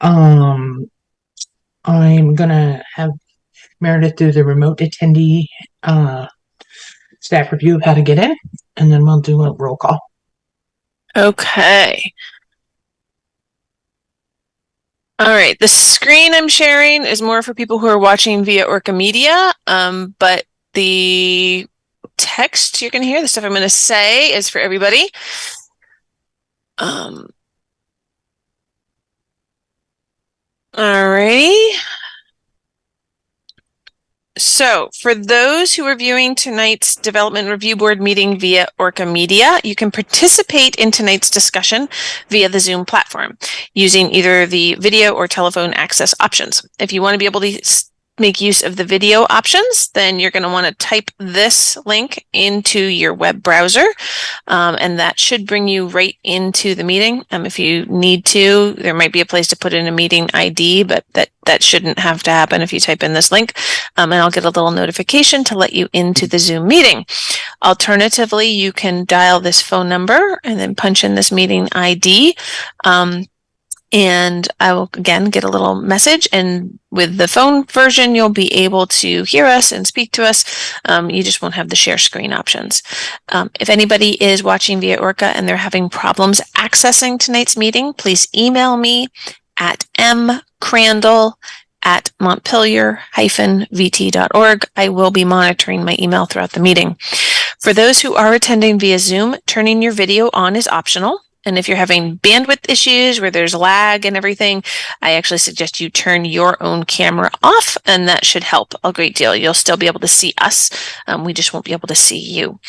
I'm gonna have Meredith do the remote attendee staff review of how to get in, and then we'll do a roll call. Okay. All right. The screen I'm sharing is more for people who are watching via ORCA Media, but the text you're going to hear, the stuff I'm going to say, is for everybody. All right. So for those who are viewing tonight's Development Review Board meeting via ORCA Media, you can participate in tonight's discussion via the Zoom platform using either the video or telephone access options. If you want to be able to make use of the video options, then you're going to want to type this link into your web browser, and that should bring you right into the meeting. If you need to, there might be a place to put in a meeting ID, but that shouldn't have to happen if you type in this link, and I'll get a little notification to let you into the Zoom meeting. Alternatively, you can dial this phone number and then punch in this meeting ID. And I will again get a little message, and with the phone version, you'll be able to hear us and speak to us. You just won't have the share screen options. If anybody is watching via ORCA and they're having problems accessing tonight's meeting, please email me at mcrandall@montpelier-vt.org. I will be monitoring my email throughout the meeting. For those who are attending via Zoom, turning your video on is optional. And if you're having bandwidth issues where there's lag and everything, I actually suggest you turn your own camera off, and that should help a great deal. You'll still be able to see us. We just won't be able to see you.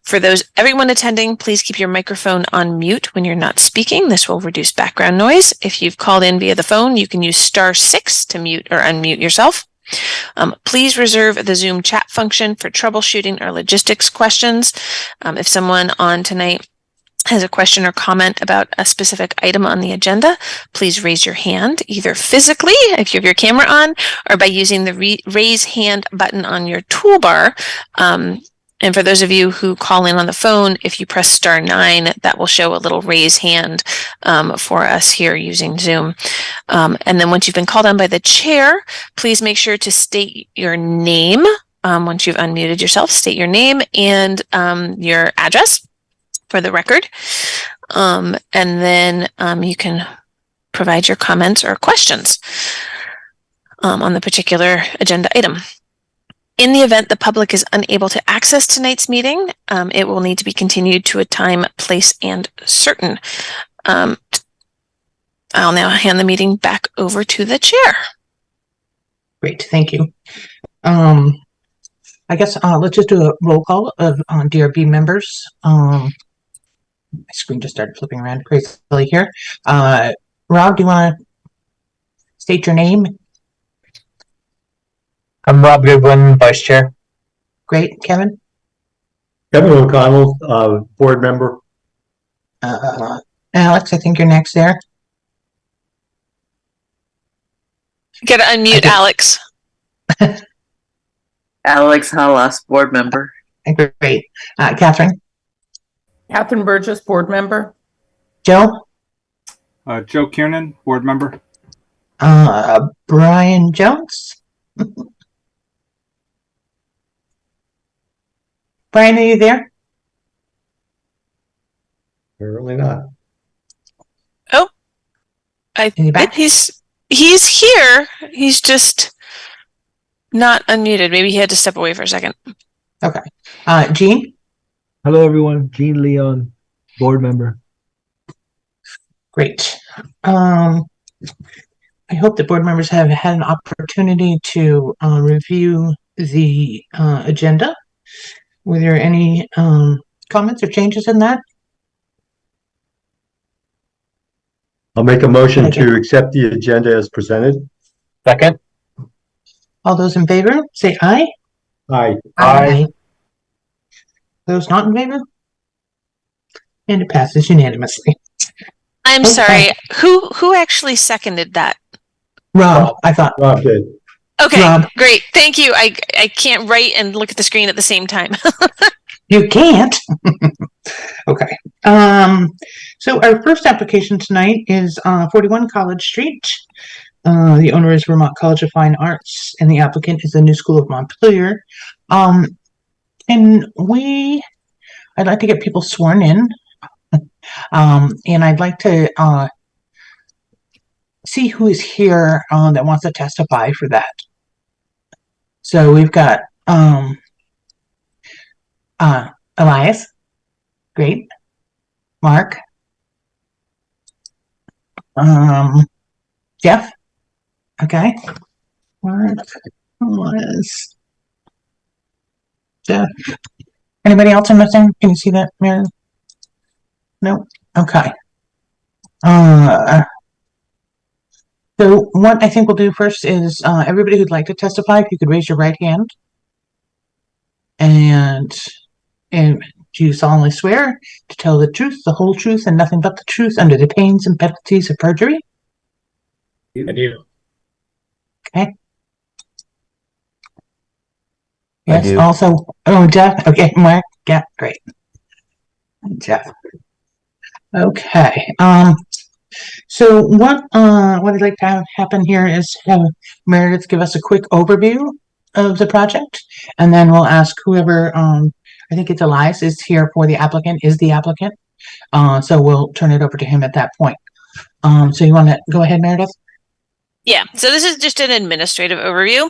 For everyone attending, please keep your microphone on mute when you're not speaking. This will reduce background noise. If you've called in via the phone, you can use *6 to mute or unmute yourself. Please reserve the Zoom chat function for troubleshooting or logistics questions. If someone on tonight has a question or comment about a specific item on the agenda, please raise your hand, either physically, if you have your camera on, or by using the raise hand button on your toolbar. And for those of you who call in on the phone, if you press *9, that will show a little raise hand for us here using Zoom. And then once you've been called on by the chair, please make sure to state your name. Once you've unmuted yourself, state your name and your address for the record, and then you can provide your comments or questions on the particular agenda item. In the event the public is unable to access tonight's meeting, it will need to be continued to a time, place, and certain. I'll now hand the meeting back over to the chair. Great, thank you. I guess let's just do a roll call of DRB members. My screen just started flipping around crazily here. Rob, do you want to state your name? I'm Rob Goodwin, Vice Chair. Great. Kevin? Kevin O'Connell, Board Member. Alex, I think you're next there. You gotta unmute Alex. Alex Hallas, Board Member. Great. Catherine? Catherine Burgess, Board Member. Joe? Joe Kiernan, Board Member. Brian Jones? Brian, are you there? Apparently not. Oh, I think he's here. He's just not unmuted. Maybe he had to step away for a second. Okay. Gene? Hello, everyone. Gene Leon, Board Member. Great. I hope the board members have had an opportunity to review the agenda. Were there any comments or changes in that? I'll make a motion to accept the agenda as presented. Second. All those in favor, say aye. Aye. Aye. Those not in favor? And it passes unanimously. I'm sorry. Who actually seconded that? Rob, I thought. Rob did. Okay, Rob. Great. Thank you. I can't write and look at the screen at the same time. You can't. Okay. So our first application tonight is 41 College Street. The owner is Vermont College of Fine Arts, and the applicant is the New School of Montpelier. And I'd like to get people sworn in. And I'd like to see who is here that wants to testify for that. So we've got Elias. Great. Mark. Jeff. Okay. Mark. Elias. Jeff. Anybody else I'm missing? Can you see that, Mary? No? Okay. So what I think we'll do first is everybody who'd like to testify, if you could raise your right hand. And do you solemnly swear to tell the truth, the whole truth, and nothing but the truth under the pains and penalties of perjury? I do. Okay. Yes, do. also, oh, Jeff, okay, Mark, yeah, great. Jeff. Okay, so what I'd like to have happen here is have Meredith give us a quick overview of the project, and then we'll ask whoever, I think it's Elias is here for the applicant, is the applicant. So we'll turn it over to him at that point. So you want to go ahead, Meredith? Yeah, so this is just an administrative overview.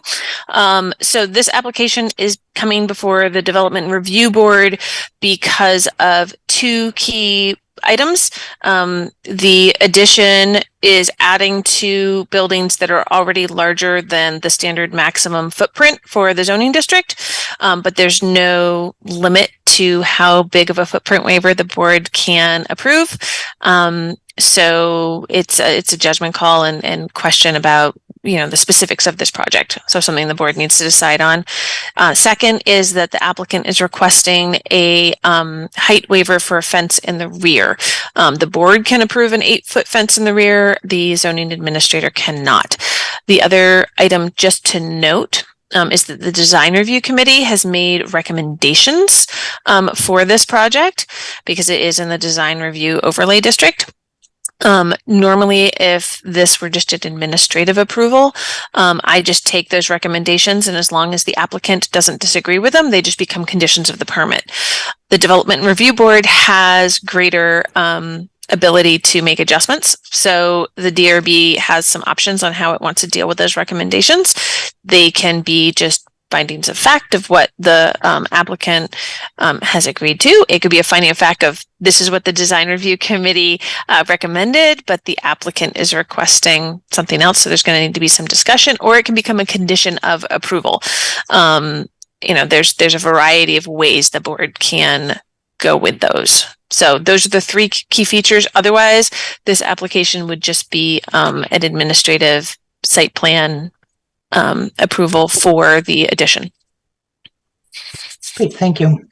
So this application is coming before the Development Review Board because of two key items. The addition is adding two buildings that are already larger than the standard maximum footprint for the zoning district, but there's no limit to how big of a footprint waiver the board can approve. So it's a judgment call and question about, you know, the specifics of this project. So something the board needs to decide on. Second is that the applicant is requesting a height waiver for a fence in the rear. The board can approve an 8-foot fence in the rear. The zoning administrator cannot. The other item just to note is that the design review committee has made recommendations for this project because it is in the design review overlay district. Normally, if this were just an administrative approval, I just take those recommendations, and as long as the applicant doesn't disagree with them, they just become conditions of the permit. The Development Review Board has greater ability to make adjustments. So the DRB has some options on how it wants to deal with those recommendations. They can be just findings of fact of what the applicant has agreed to. It could be a finding of fact of this is what the design review committee recommended, but the applicant is requesting something else. So there's going to need to be some discussion, or it can become a condition of approval. You know, there's a variety of ways the board can go with those. So those are the three key features. Otherwise, this application would just be an administrative site plan approval for the addition. Great, thank you.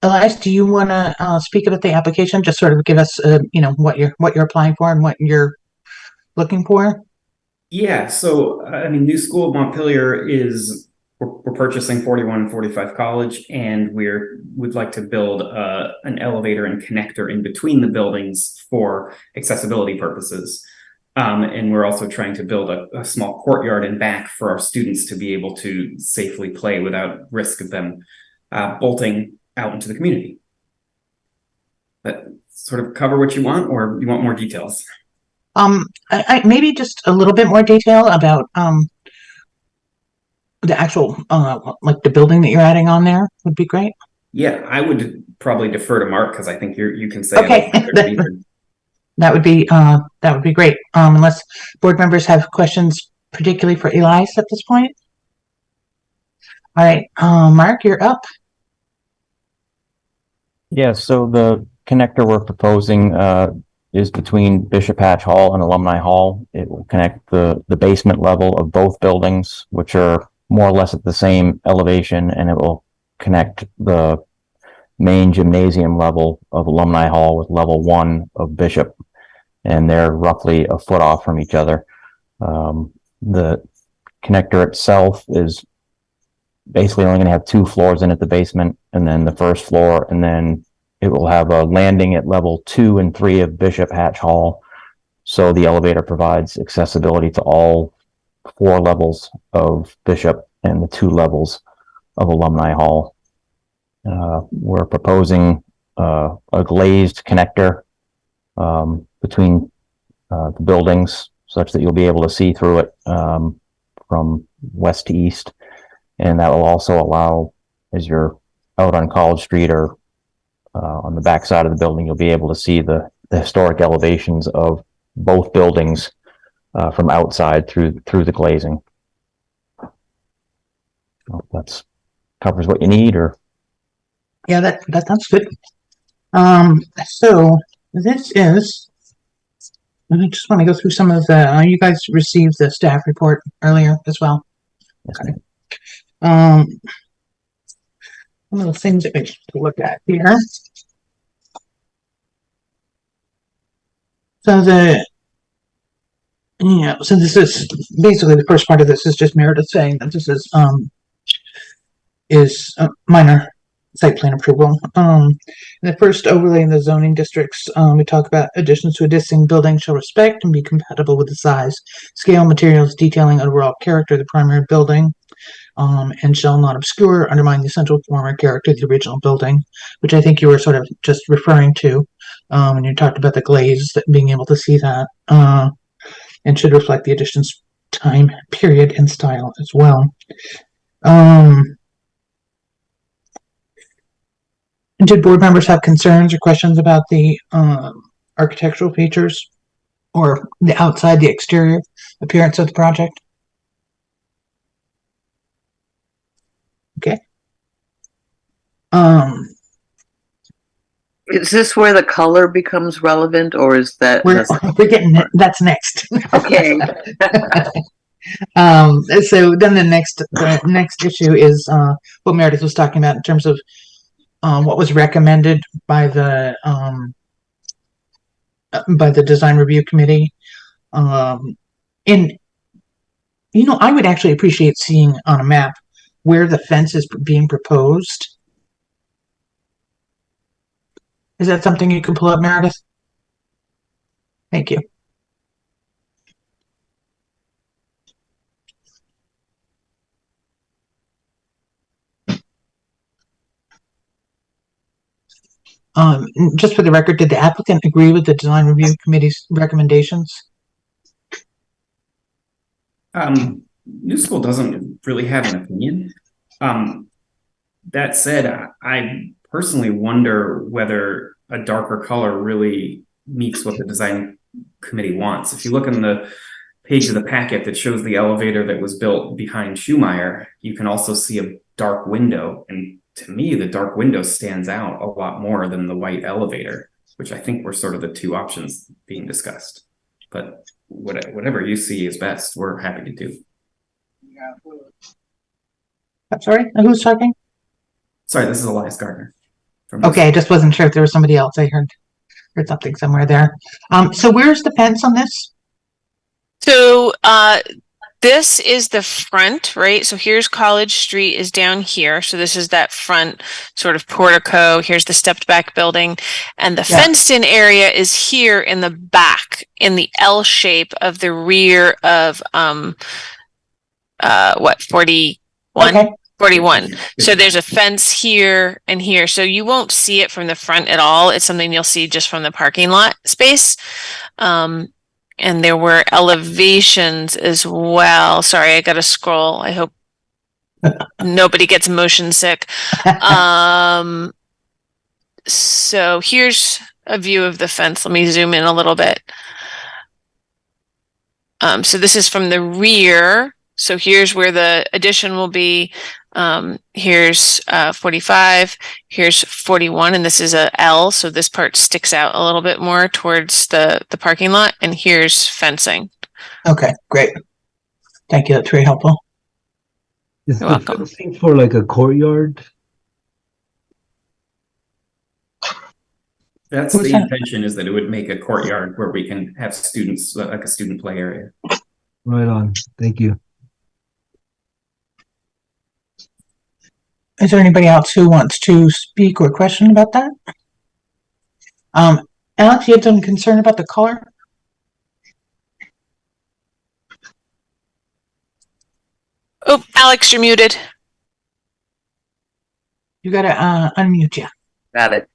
Elias, do you want to speak about the application? Just sort of give us, you know, what you're applying for and what you're looking for. Yeah. So, I mean, New School of Montpelier is we're purchasing 41 and 45 College, and would like to build an elevator and connector in between the buildings for accessibility purposes. And we're also trying to build a small courtyard in back for our students to be able to safely play without risk of them bolting out into the community. But sort of cover what you want, or you want more details? I maybe just a little bit more detail about the actual like the building that you're adding on there would be great. Yeah, I would probably defer to Mark because I think you can say okay. That would be great. Unless board members have questions, particularly for Elias at this point. All right, Mark, you're up. Yeah, so the connector we're proposing is between Bishop Hatch Hall and Alumni Hall. It will connect the basement level of both buildings, which are more or less at the same elevation, and it will connect the main gymnasium level of Alumni Hall with level 1 of Bishop. And they're roughly a foot off from each other. The connector itself is basically only going to have 2 floors in at the basement, and then the first floor, and then it will have a landing at level 2 and 3 of Bishop Hatch Hall. So the elevator provides accessibility to all 4 levels of Bishop and the 2 levels of Alumni Hall. We're proposing a glazed connector between the buildings such that you'll be able to see through it from west to east. And that will also allow, as you're out on College Street or on the back side of the building, you'll be able to see the historic elevations of both buildings from outside through the glazing. So that's covers what you need, or Yeah, that sounds good. So this is, I just want to go through some of the, you guys received the staff report earlier as well. yes, One of the things that we should look at here. So so this is basically the first part of this is just Meredith saying that this is a minor site plan approval. In the first overlay in the zoning districts, we talk about additions to a existing building shall respect and be compatible with the size, scale, materials, detailing, overall character of the primary building, and shall not obscure or undermine the essential form or character of the original building, which I think you were sort of just referring to when you talked about the glaze, that being able to see that, and should reflect the addition's time period and style as well. Did board members have concerns or questions about the architectural features or the outside, the exterior appearance of the project? Okay. Is this where the color becomes relevant, or is that? We're getting it. That's next. Okay. So then the next issue is what Meredith was talking about in terms of what was recommended by the design review committee. And I would actually appreciate seeing on a map where the fence is being proposed. Is that something you can pull up, Meredith? Thank you. Just for the record, did the applicant agree with the design review committee's recommendations? New School doesn't really have an opinion. That said, I personally wonder whether a darker color really meets what the design committee wants. If you look on the page of the packet that shows the elevator that was built behind Schumacher, you can also see a dark window. And to me, the dark window stands out a lot more than the white elevator, which I think were sort of the 2 options being discussed. But whatever you see is best, we're happy to do. I'm sorry, who's talking? Sorry, this is Elias Gardner. Okay, I just wasn't sure if there was somebody else. I heard something somewhere there. So where's the fence on this? So this is the front, right? So here's College Street is down here. So this is that front sort of portico. Here's the stepped back building. And the fenced in area is here in the back, in the L shape of the rear of 41? Okay. 41. So there's a fence here and here. So you won't see it from the front at all. It's something you'll see just from the parking lot space. And there were elevations as well. Sorry, I got to scroll. I hope nobody gets motion sick. So here's a view of the fence. Let me zoom in a little bit. So this is from the rear. So here's where the addition will be. Here's 45, here's 41, and this is a L, so this part sticks out a little bit more towards the parking lot, and here's fencing. Okay, great. Thank you, that's very helpful. Is You're the welcome. fencing for like a courtyard? That's Who's the that? intention, is that it would make a courtyard where we can have students, like a student play area. Right on. Thank you. is there anybody else who wants to speak or question about that? Alex, you had some concern about the color? Oh, Alex, you're muted. You gotta unmute you. Got it.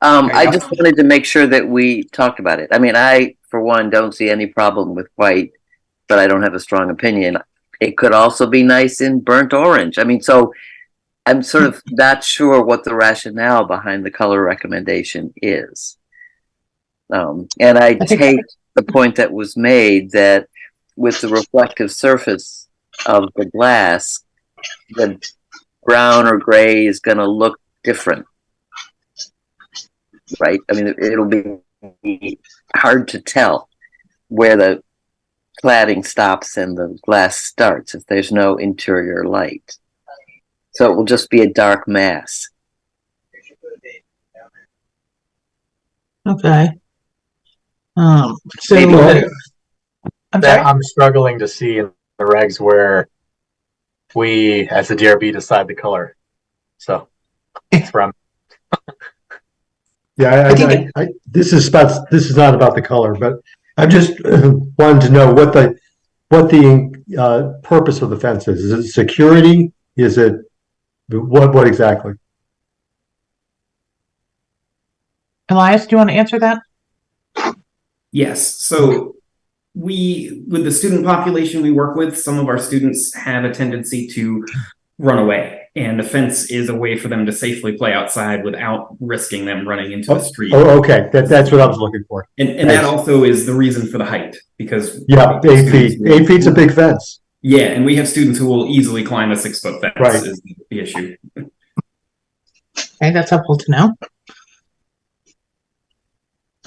There you I go. just wanted to make sure that we talked about it. I mean, I, for one, don't see any problem with white, but I don't have a strong opinion. It could also be nice in burnt orange. I mean, so I'm sort of not sure what the rationale behind the color recommendation is. And I take the point that was made that with the reflective surface of the glass, the brown or gray is going to look different, right? I mean, it'll be hard to tell where the cladding stops and the glass starts if there's no interior light. So it will just be a dark mass. Okay. So Maybe I'm sorry. I'm struggling to see in the regs where we, as the DRB, decide the color. So it's from. Yeah, this is not about the color, but I'm just wanted to know what the purpose of the fence is. Is it security? Is it what exactly? Elias, do you want to answer that? Yes. So with the student population we work with, some of our students have a tendency to run away, and the fence is a way for them to safely play outside without risking them running into the street. Oh, okay. That's what I was looking for. And that also is the reason for the height, because 8 feet. 8 feet's a big fence. Yeah, and we have students who will easily climb a 6-foot fence. Right. Is the issue. Okay, that's helpful to know.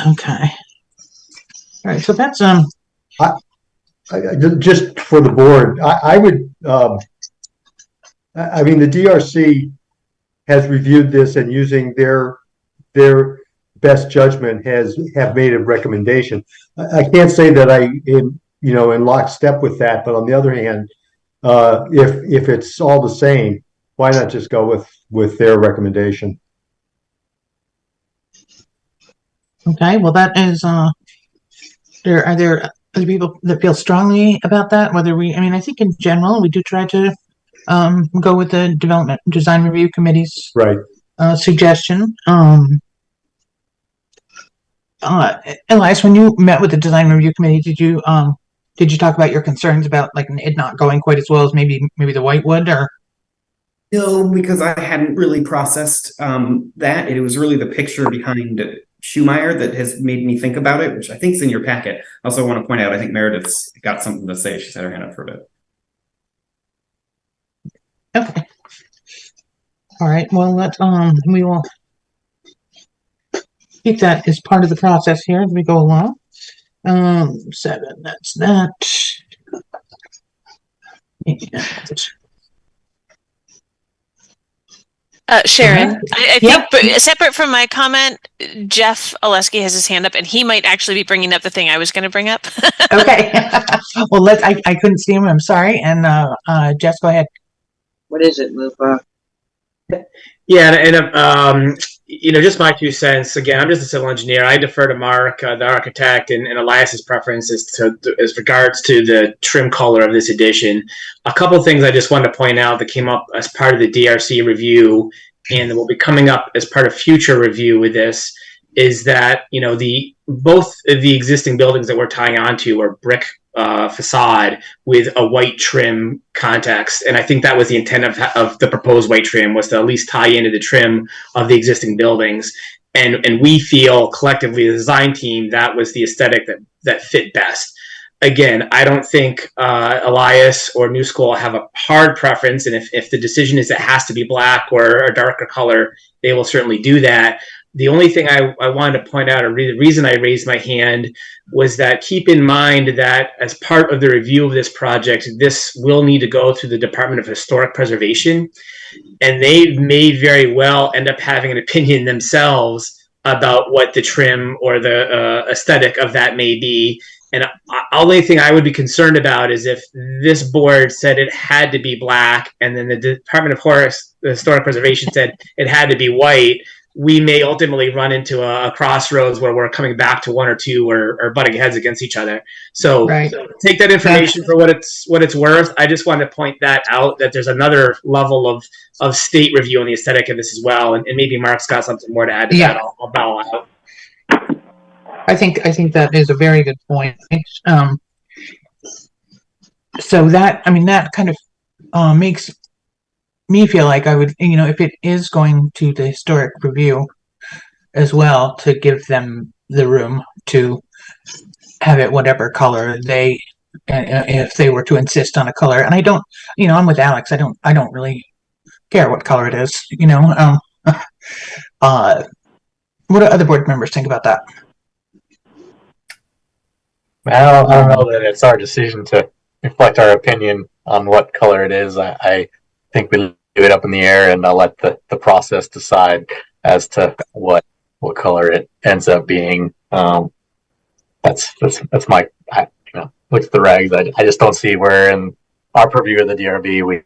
Okay. All right, so that's Just for the board, I would. I mean, the DRC has reviewed this and using their best judgment have made a recommendation. I can't say that I am in lockstep with that, but on the other hand, if it's all the same, why not just go with their recommendation? okay. Well, that is are there other people that feel strongly about that? I mean, I think in general we do try to go with the development design review committee's Right. Suggestion. Elias, when you met with the design review committee, did you talk about your concerns about like it not going quite as well as maybe the white would, or? No, because I hadn't really processed that. It was really the picture behind Schumeyer that has made me think about it, which I think is in your packet. Also, want to point out, I think Meredith's got something to say. She's had her hand up for a bit. Okay. All right. Well, we will keep that as part of the process here as we go along. 7. That's that. Sharon, I think, but separate from my comment, Jeff Oleski has his hand up, and he might actually be bringing up the thing I was going to bring up. Okay. Well, I couldn't see him. I'm sorry. And Jess, go ahead. What is it, Lupa? Yeah, and just my 2 cents. Again, I'm just a civil engineer. I defer to Mark, the architect, and Elias's preferences as regards to the trim color of this edition. A couple of things I just wanted to point out that came up as part of the DRC review, and will be coming up as part of future review with this, is that both of the existing buildings that we're tying onto are brick facade with a white trim context, and I think that was the intent of the proposed white trim, was to at least tie into the trim of the existing buildings, and we feel collectively, the design team, that was the aesthetic that fit best. Again, I don't think Elias or New School have a hard preference, and if the decision is it has to be black or a darker color, they will certainly do that. The only thing I wanted to point out, or the reason I raised my hand, was that keep in mind that as part of the review of this project, this will need to go through the Department of Historic Preservation, and they may very well end up having an opinion themselves about what the trim or the aesthetic of that may be. And only thing I would be concerned about is if this board said it had to be black, and then the Department of Historic Preservation said it had to be white. We may ultimately run into a crossroads where we're coming back to one or two or butting heads against each other. So take that information for what it's worth. I just wanted to point that out, that there's another level of state review on the aesthetic of this as well. And maybe Mark's got something more to add to that. I'll bow out. I think that is a very good point. So that kind of makes me feel like I would, if it is going to the historic review as well, to give them the room to have it whatever color they, if they were to insist on a color. And I don't, I'm with Alex. I don't really care what color it is. What do other board members think about that? I don't know that it's our decision to reflect our opinion on what color it is. I think we leave it up in the air, and I'll let the process decide as to what color it ends up being. That's my, look at the regs. I just don't see where in our purview of the DRB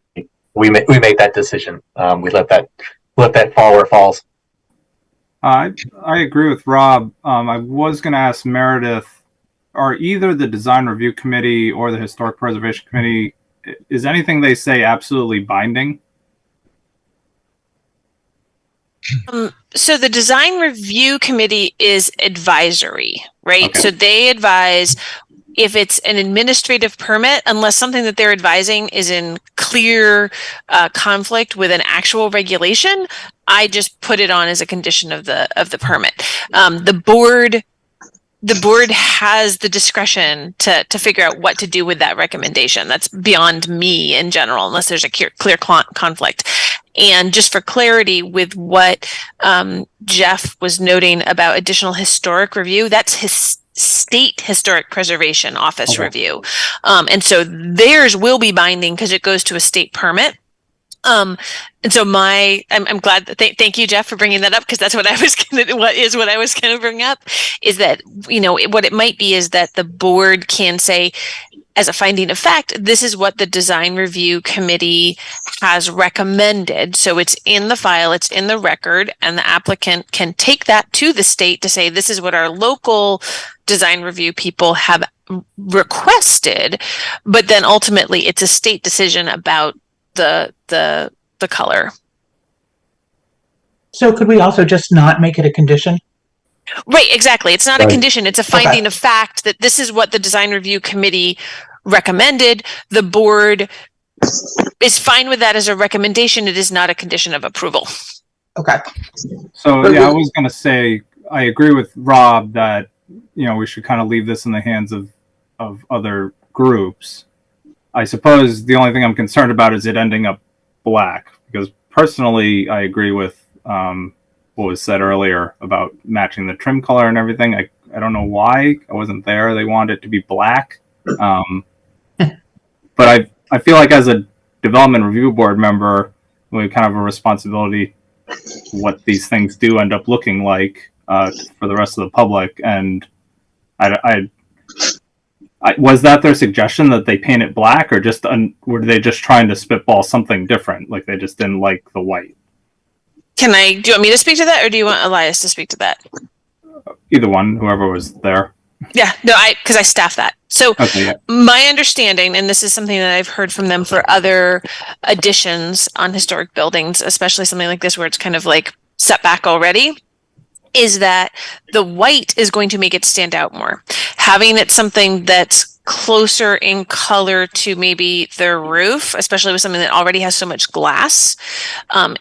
we make that decision. We let that fall where it falls. I agree with Rob. I was going to ask Meredith, are either the Design Review Committee or the Historic Preservation Committee, is anything they say absolutely binding? So the Design Review Committee is advisory, right? Okay. So they advise if it's an administrative permit, unless something that they're advising is in clear conflict with an actual regulation, I just put it on as a condition of the permit. The board has the discretion to figure out what to do with that recommendation. That's beyond me in general, unless there's a clear conflict. And just for clarity with what Jeff was noting about additional historic review, that's his state historic preservation office review. And so theirs will be binding because it goes to a state permit. And so I'm glad that thank you, Jeff, for bringing that up, because that's what I was going to bring up, is that, what it might be is that the board can say, as a finding of fact, this is what the Design Review Committee has recommended. So it's in the file, it's in the record, and the applicant can take that to the state to say, this is what our local design review people have requested. But then ultimately it's a state decision about the color. So could we also just not make it a condition? Right, exactly. It's not a condition. It's a finding of fact that this is what the Design Review Committee recommended. The board is fine with that as a recommendation. It is not a condition of approval. Okay. So yeah, I was going to say, I agree with Rob that, we should kind of leave this in the hands of other groups. I suppose the only thing I'm concerned about is it ending up black, because personally, I agree with what was said earlier about matching the trim color and everything. I don't know why. I wasn't there. They wanted it to be black. But I feel like as a development review board member, we kind of have a responsibility what these things do end up looking like for the rest of the public. And I was that their suggestion, that they paint it black, or just were they just trying to spitball something different? Like they just didn't like the white? Do you want me to speak to that, or do you want Elias to speak to that? Either one, whoever was there. Yeah, no, because I staff that. So my understanding, and this is something that I've heard from them for other additions on historic buildings, especially something like this where it's kind of like set back already, is that the white is going to make it stand out more. Having it something that's closer in color to maybe the roof, especially with something that already has so much glass,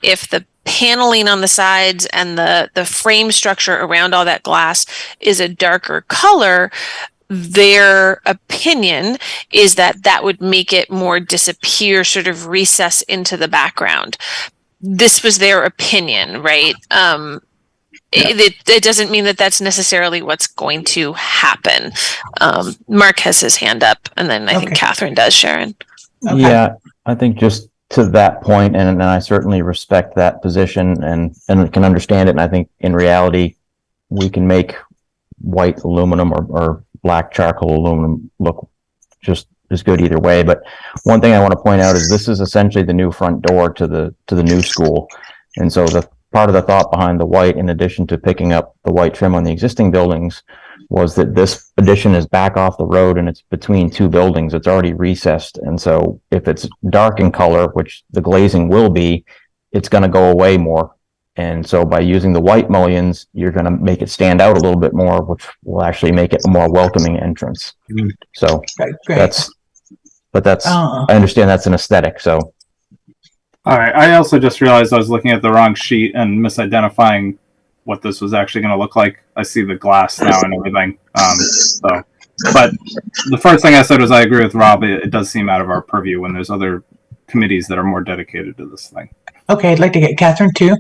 if the paneling on the sides and the frame structure around all that glass is a darker color, their opinion is that would make it more disappear, sort of recess into the background. This was their opinion, right? It doesn't mean that that's necessarily what's going to happen. Mark has his hand up, and then I think Catherine does, Sharon. Okay. Yeah, I think just to that point, and I certainly respect that position and can understand it. And I think in reality, we can make white aluminum or black charcoal aluminum look just as good either way. But one thing I want to point out is this is essentially the new front door to the new school. And so the part of the thought behind the white, in addition to picking up the white trim on the existing buildings, was that this addition is back off the road and it's between two buildings. It's already recessed. And so if it's dark in color, which the glazing will be, it's going to go away more. And so by using the white mullions, you're going to make it stand out a little bit more, which will actually make it a more welcoming entrance. So I understand that's an aesthetic. So. All right. I also just realized I was looking at the wrong sheet and misidentifying what this was actually going to look like. I see the glass now and everything. But the first thing I said was I agree with Rob. It does seem out of our purview when there's other committees that are more dedicated to this thing. Okay, I'd like to get Catherine too.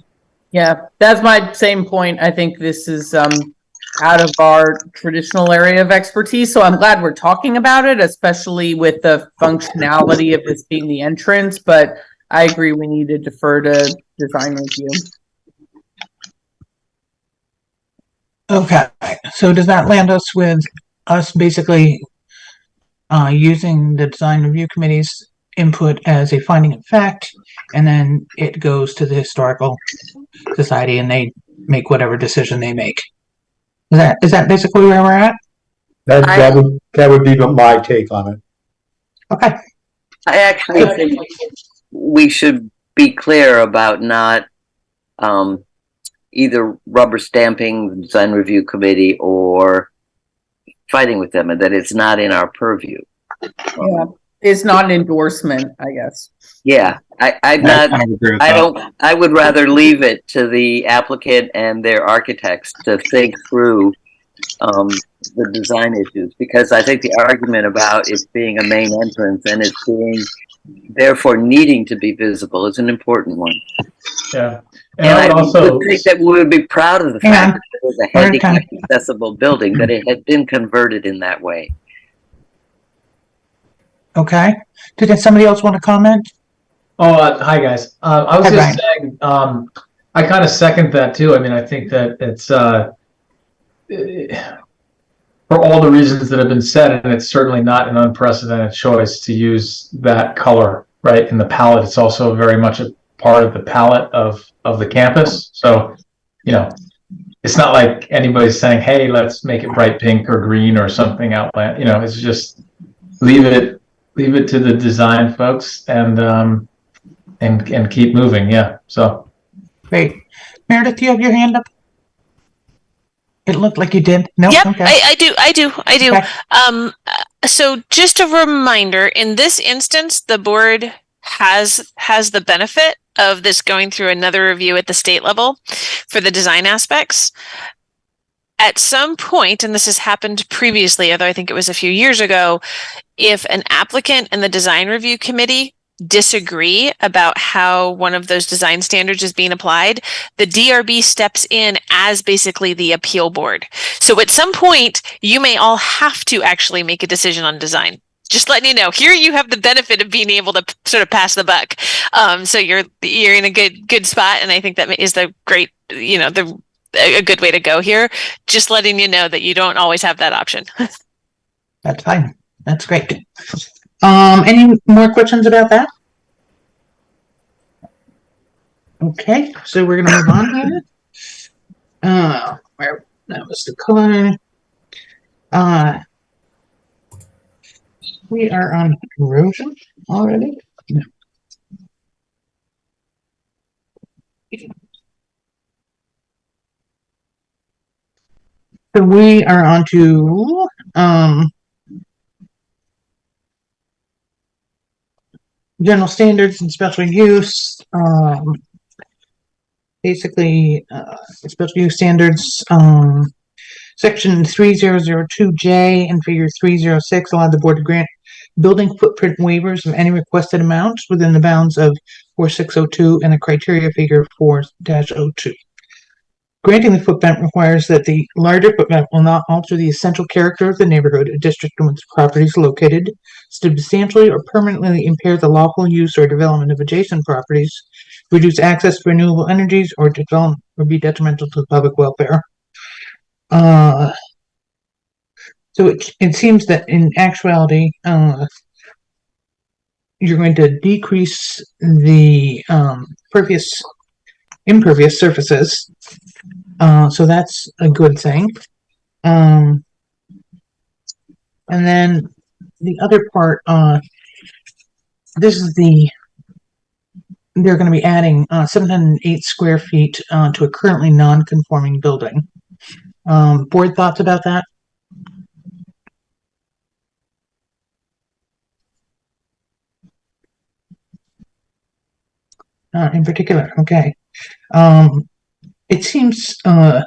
Yeah, that's my same point. I think this is out of our traditional area of expertise. So I'm glad we're talking about it, especially with the functionality of this being the entrance. But I agree we need to defer to design review. Okay, so does that land us with us basically using the design review committee's input as a finding of fact, and then it goes to the historical society and they make whatever decision they make? Is that basically where we're at? That would be my take on it. Okay. I actually think we should be clear about not either rubber stamping the design review committee or fighting with them, and that it's not in our purview. Yeah, it's not an endorsement, I guess. Yeah, I would rather leave it to the applicant and their architects to think through the design issues, because I think the argument about it being a main entrance and it being therefore needing to be visible is an important one. Yeah. And I would think that we would be proud of the fact that it was a handicap accessible building, that it had been converted in that way. Okay. Did somebody else want to comment? Oh, hi guys. I was just saying, I kind of second that too. I mean, I think that it's for all the reasons that have been said, and it's certainly not an unprecedented choice to use that color, right, in the palette. It's also very much a part of the palette of the campus. So, you know, it's not like anybody's saying, hey, let's make it bright pink or green or something outland. You know, it's just leave it to the design folks and keep moving. Yeah. So great. Meredith, do you have your hand up? It looked like you did. No. Yep, okay. I do. Okay. So just a reminder, in this instance, the board has the benefit of this going through another review at the state level for the design aspects. At some point, and this has happened previously, although I think it was a few years ago, if an applicant and the design review committee disagree about how one of those design standards is being applied, the DRB steps in as basically the appeal board. So at some point, you may all have to actually make a decision on design. Just letting you know, here you have the benefit of being able to sort of pass the buck. So you're in a good spot, and I think that is the great, you know, a good way to go here. Just letting you know that you don't always have that option. That's fine. That's great. Any more questions about that? Okay, so we're gonna move on here. Where that was the color. We are on erosion already. No. So we are on to general standards and special use. Basically, special use standards. Section 3002J and figure 306 allow the board to grant building footprint waivers of any requested amounts within the bounds of 4602 and the criteria figure 4-02. Granting the footprint requires that the larger footprint will not alter the essential character of the neighborhood, a district in which properties located, substantially or permanently impair the lawful use or development of adjacent properties, reduce access to renewable energies, or develop or be detrimental to the public welfare. So it seems that in actuality, you're going to decrease the impervious surfaces. So that's a good thing. And then the other part, they're going to be adding 708 square feet to a currently non-conforming building. Board thoughts about that? In particular, okay. It seems so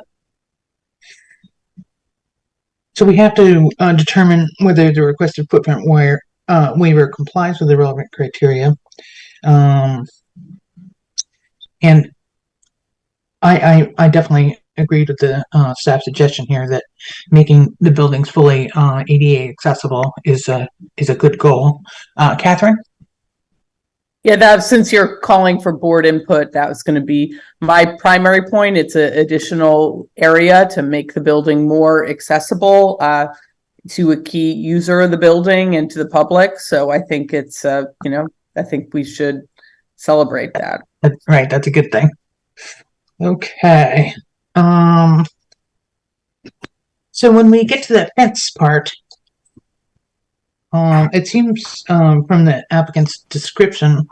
we have to determine whether the requested footprint waiver complies with the relevant criteria. And I definitely agreed with the staff suggestion here that making the buildings fully ADA accessible is a good goal. Catherine? Yeah, since you're calling for board input, that was going to be my primary point. It's an additional area to make the building more accessible to a key user of the building and to the public. So I think it's, I think we should celebrate that. Right, that's a good thing. Okay. So when we get to the fence part, it seems from the applicant's description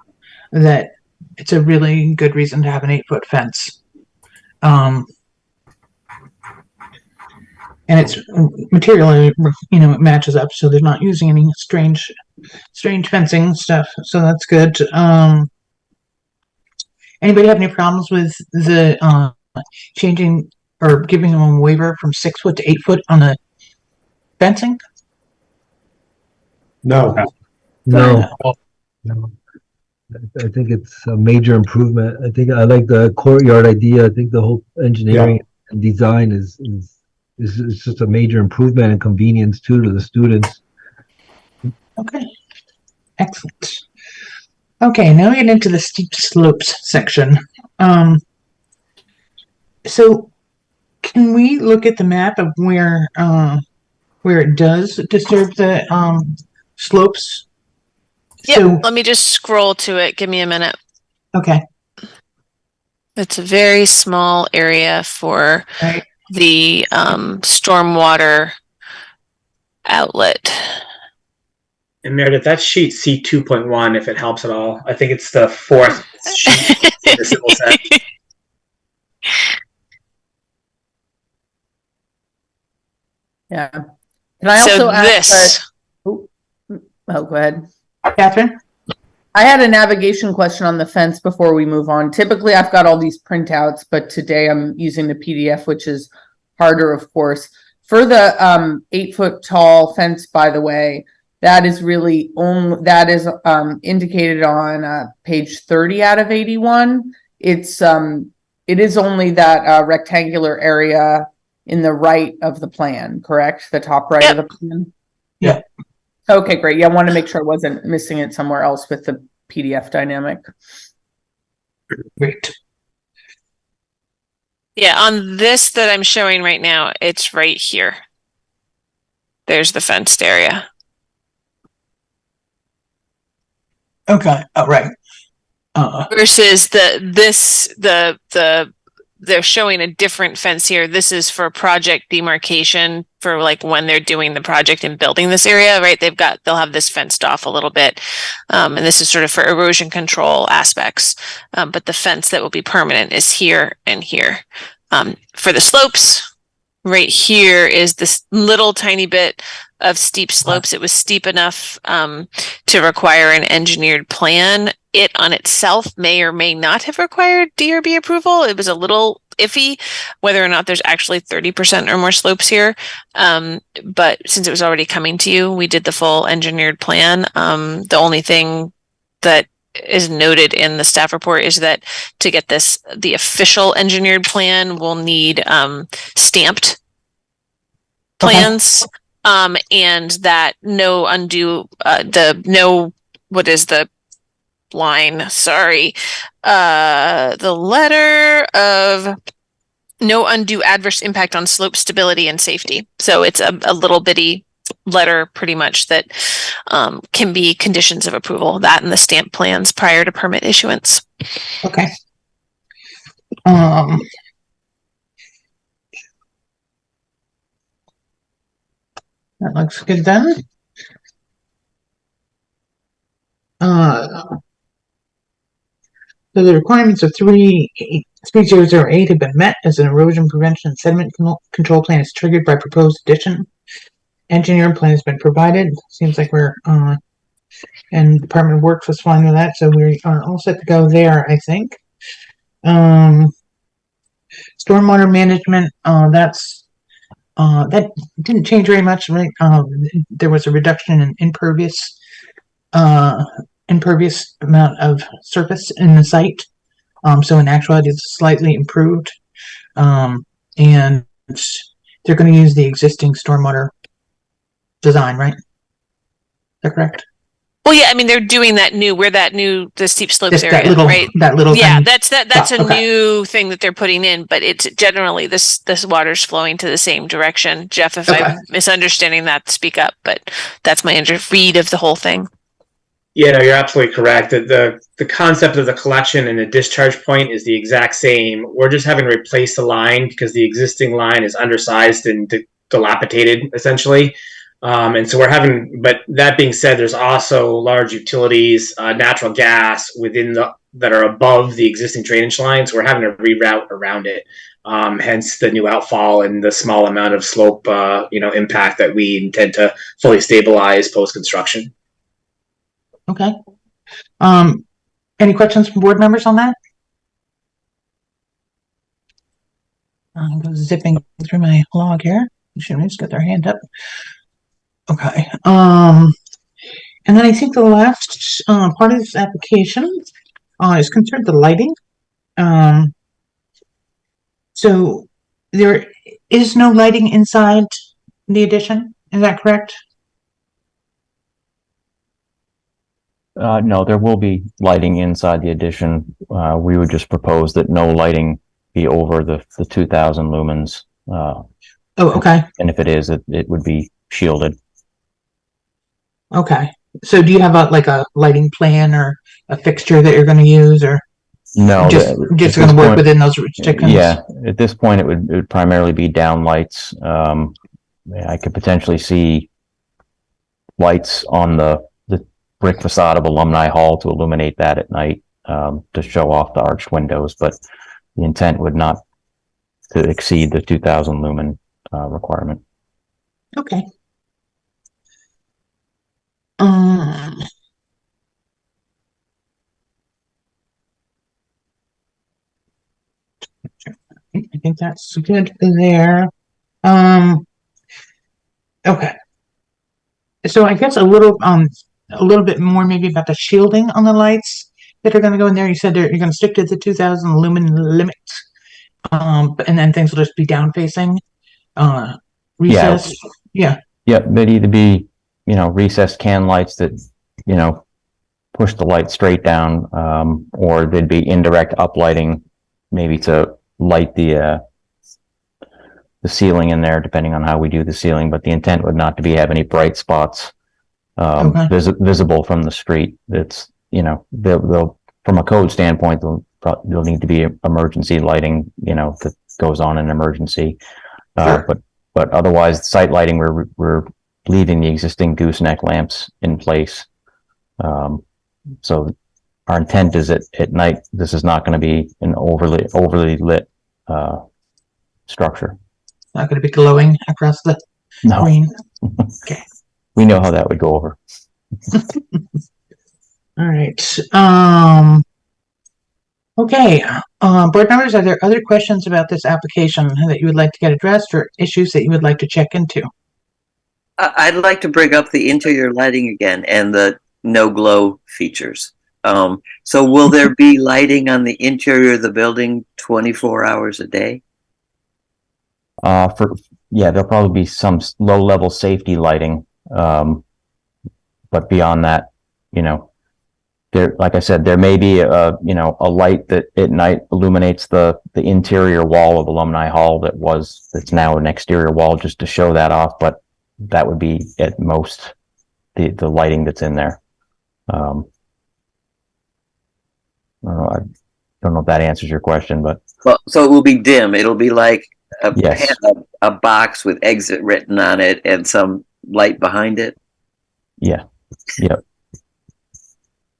that it's a really good reason to have an 8-foot fence. And it's materially, it matches up, so they're not using any strange fencing stuff. So that's good. Anybody have any problems with the changing or giving them a waiver from 6 foot to 8 foot on the fencing? No. I think it's a major improvement. I think I like the courtyard idea. I think the whole engineering and design is just a major improvement and convenience too to the students. Okay, excellent. Okay, now we get into the steep slopes section. So can we look at the map of where it does disturb the slopes? Yep, So, let me just scroll to it. Give me a minute. okay. It's a very small area for the stormwater outlet. And Meredith, that's sheet C 2.1, if it helps at all. I think it's the fourth sheet in the civil set. Yeah. Can I also ask go ahead. Catherine? I had a navigation question on the fence before we move on. Typically, I've got all these printouts, but today I'm using the PDF, which is harder, of course. For the 8-foot tall fence, by the way, that is really indicated on page 30 out of 81. It is only that rectangular area in the right of the plan, correct? The top right of the plan? Yeah. Okay, great. Yeah, I wanted to make sure I wasn't missing it somewhere else with the PDF dynamic. Great. Yeah, on this that I'm showing right now, it's right here. There's the fenced area. Okay, right. Versus they're showing a different fence here. This is for project demarcation for like when they're doing the project and building this area, right? They'll have this fenced off a little bit. And this is sort of for erosion control aspects. But the fence that will be permanent is here and here. For the slopes, right here is this little tiny bit of steep slopes. It was steep enough to require an engineered plan. It on itself may or may not have required DRB approval. It was a little iffy whether or not there's actually 30% or more slopes here. But since it was already coming to you, we did the full engineered plan. The only thing that is noted in the staff report is that to get the official engineered plan, we'll need stamped plans. And that no undue, what is the line? Sorry. The letter of no undue adverse impact on slope stability and safety. So it's a little bitty letter pretty much that can be conditions of approval, that and the stamp plans prior to permit issuance. Okay. That looks good then. So the requirements of 3008 have been met as an erosion prevention and sediment control plan is triggered by proposed addition. Engineering plan has been provided. Seems like we're and Department of Works was fine with that, so we are all set to go there, I think. Stormwater management, that didn't change very much, right? There was a reduction in impervious amount of surface in the site. So in actuality, it's slightly improved. And they're going to use the existing stormwater design, right? Is that correct? Well, yeah, I mean, they're doing the steep slopes Just area, right? That little yeah, thing. that's a new thing that they're putting in, but it's generally this water's flowing to the same direction. Jeff, if I'm misunderstanding that, speak up, but that's my read of the whole thing. Yeah, no, you're absolutely correct. The concept of the collection and the discharge point is the exact same. We're just having to replace the line because the existing line is undersized and dilapidated, essentially. And so but that being said, there's also large utilities, natural gas that are above the existing drainage lines. We're having to reroute around it. Hence the new outfall and the small amount of slope, impact that we intend to fully stabilize post-construction. Okay. Any questions from board members on that? I'm zipping through my log here. Should just get their hand up. Okay. And then I think the last part of this application is concerned with the lighting. So there is no lighting inside the addition. Is that correct? No, there will be lighting inside the addition. We would just propose that no lighting be over the 2,000 lumens. Oh, okay. And if it is, it would be shielded. Okay. So do you have a lighting plan or a fixture that you're going to use, or no, just going to work within those restrictions? Yeah, at this point it would primarily be down lights. I could potentially see lights on the brick facade of Alumni Hall to illuminate that at night, to show off the arched windows, but the intent would not to exceed the 2,000 lumen requirement. Okay. I think that's good there. Okay. So I guess a little bit more maybe about the shielding on the lights that are going to go in there. You said you're going to stick to the 2,000 lumen limit, and then things will just be down facing, recessed. Yeah. They'd either be, recessed can lights that, push the light straight down, or they'd be indirect uplighting, maybe to light the ceiling in there, depending on how we do the ceiling. But the intent would not to have any bright spots visible from the street. It's, they'll from a code standpoint, there'll need to be emergency lighting, that goes on in emergency. Sure. But otherwise, site lighting, we're leaving the existing gooseneck lamps in place. So our intent is that at night, this is not going to be an overly lit structure. Not going to be glowing across the green. Okay. We know how that would go over. All right. Okay. Board members, are there other questions about this application that you would like to get addressed, or issues that you would like to check into? I'd like to bring up the interior lighting again and the no glow features. So will there be lighting on the interior of the building 24 hours a day? There'll probably be some low-level safety lighting. But beyond that, like I said, there may be a light that at night illuminates the interior wall of Alumni Hall that's now an exterior wall, just to show that off. But that would be at most the lighting that's in there. I don't know if that answers your question, but Well, so it will be dim. It'll be like yes. a box with exit written on it and some light behind it. Yeah. Yep.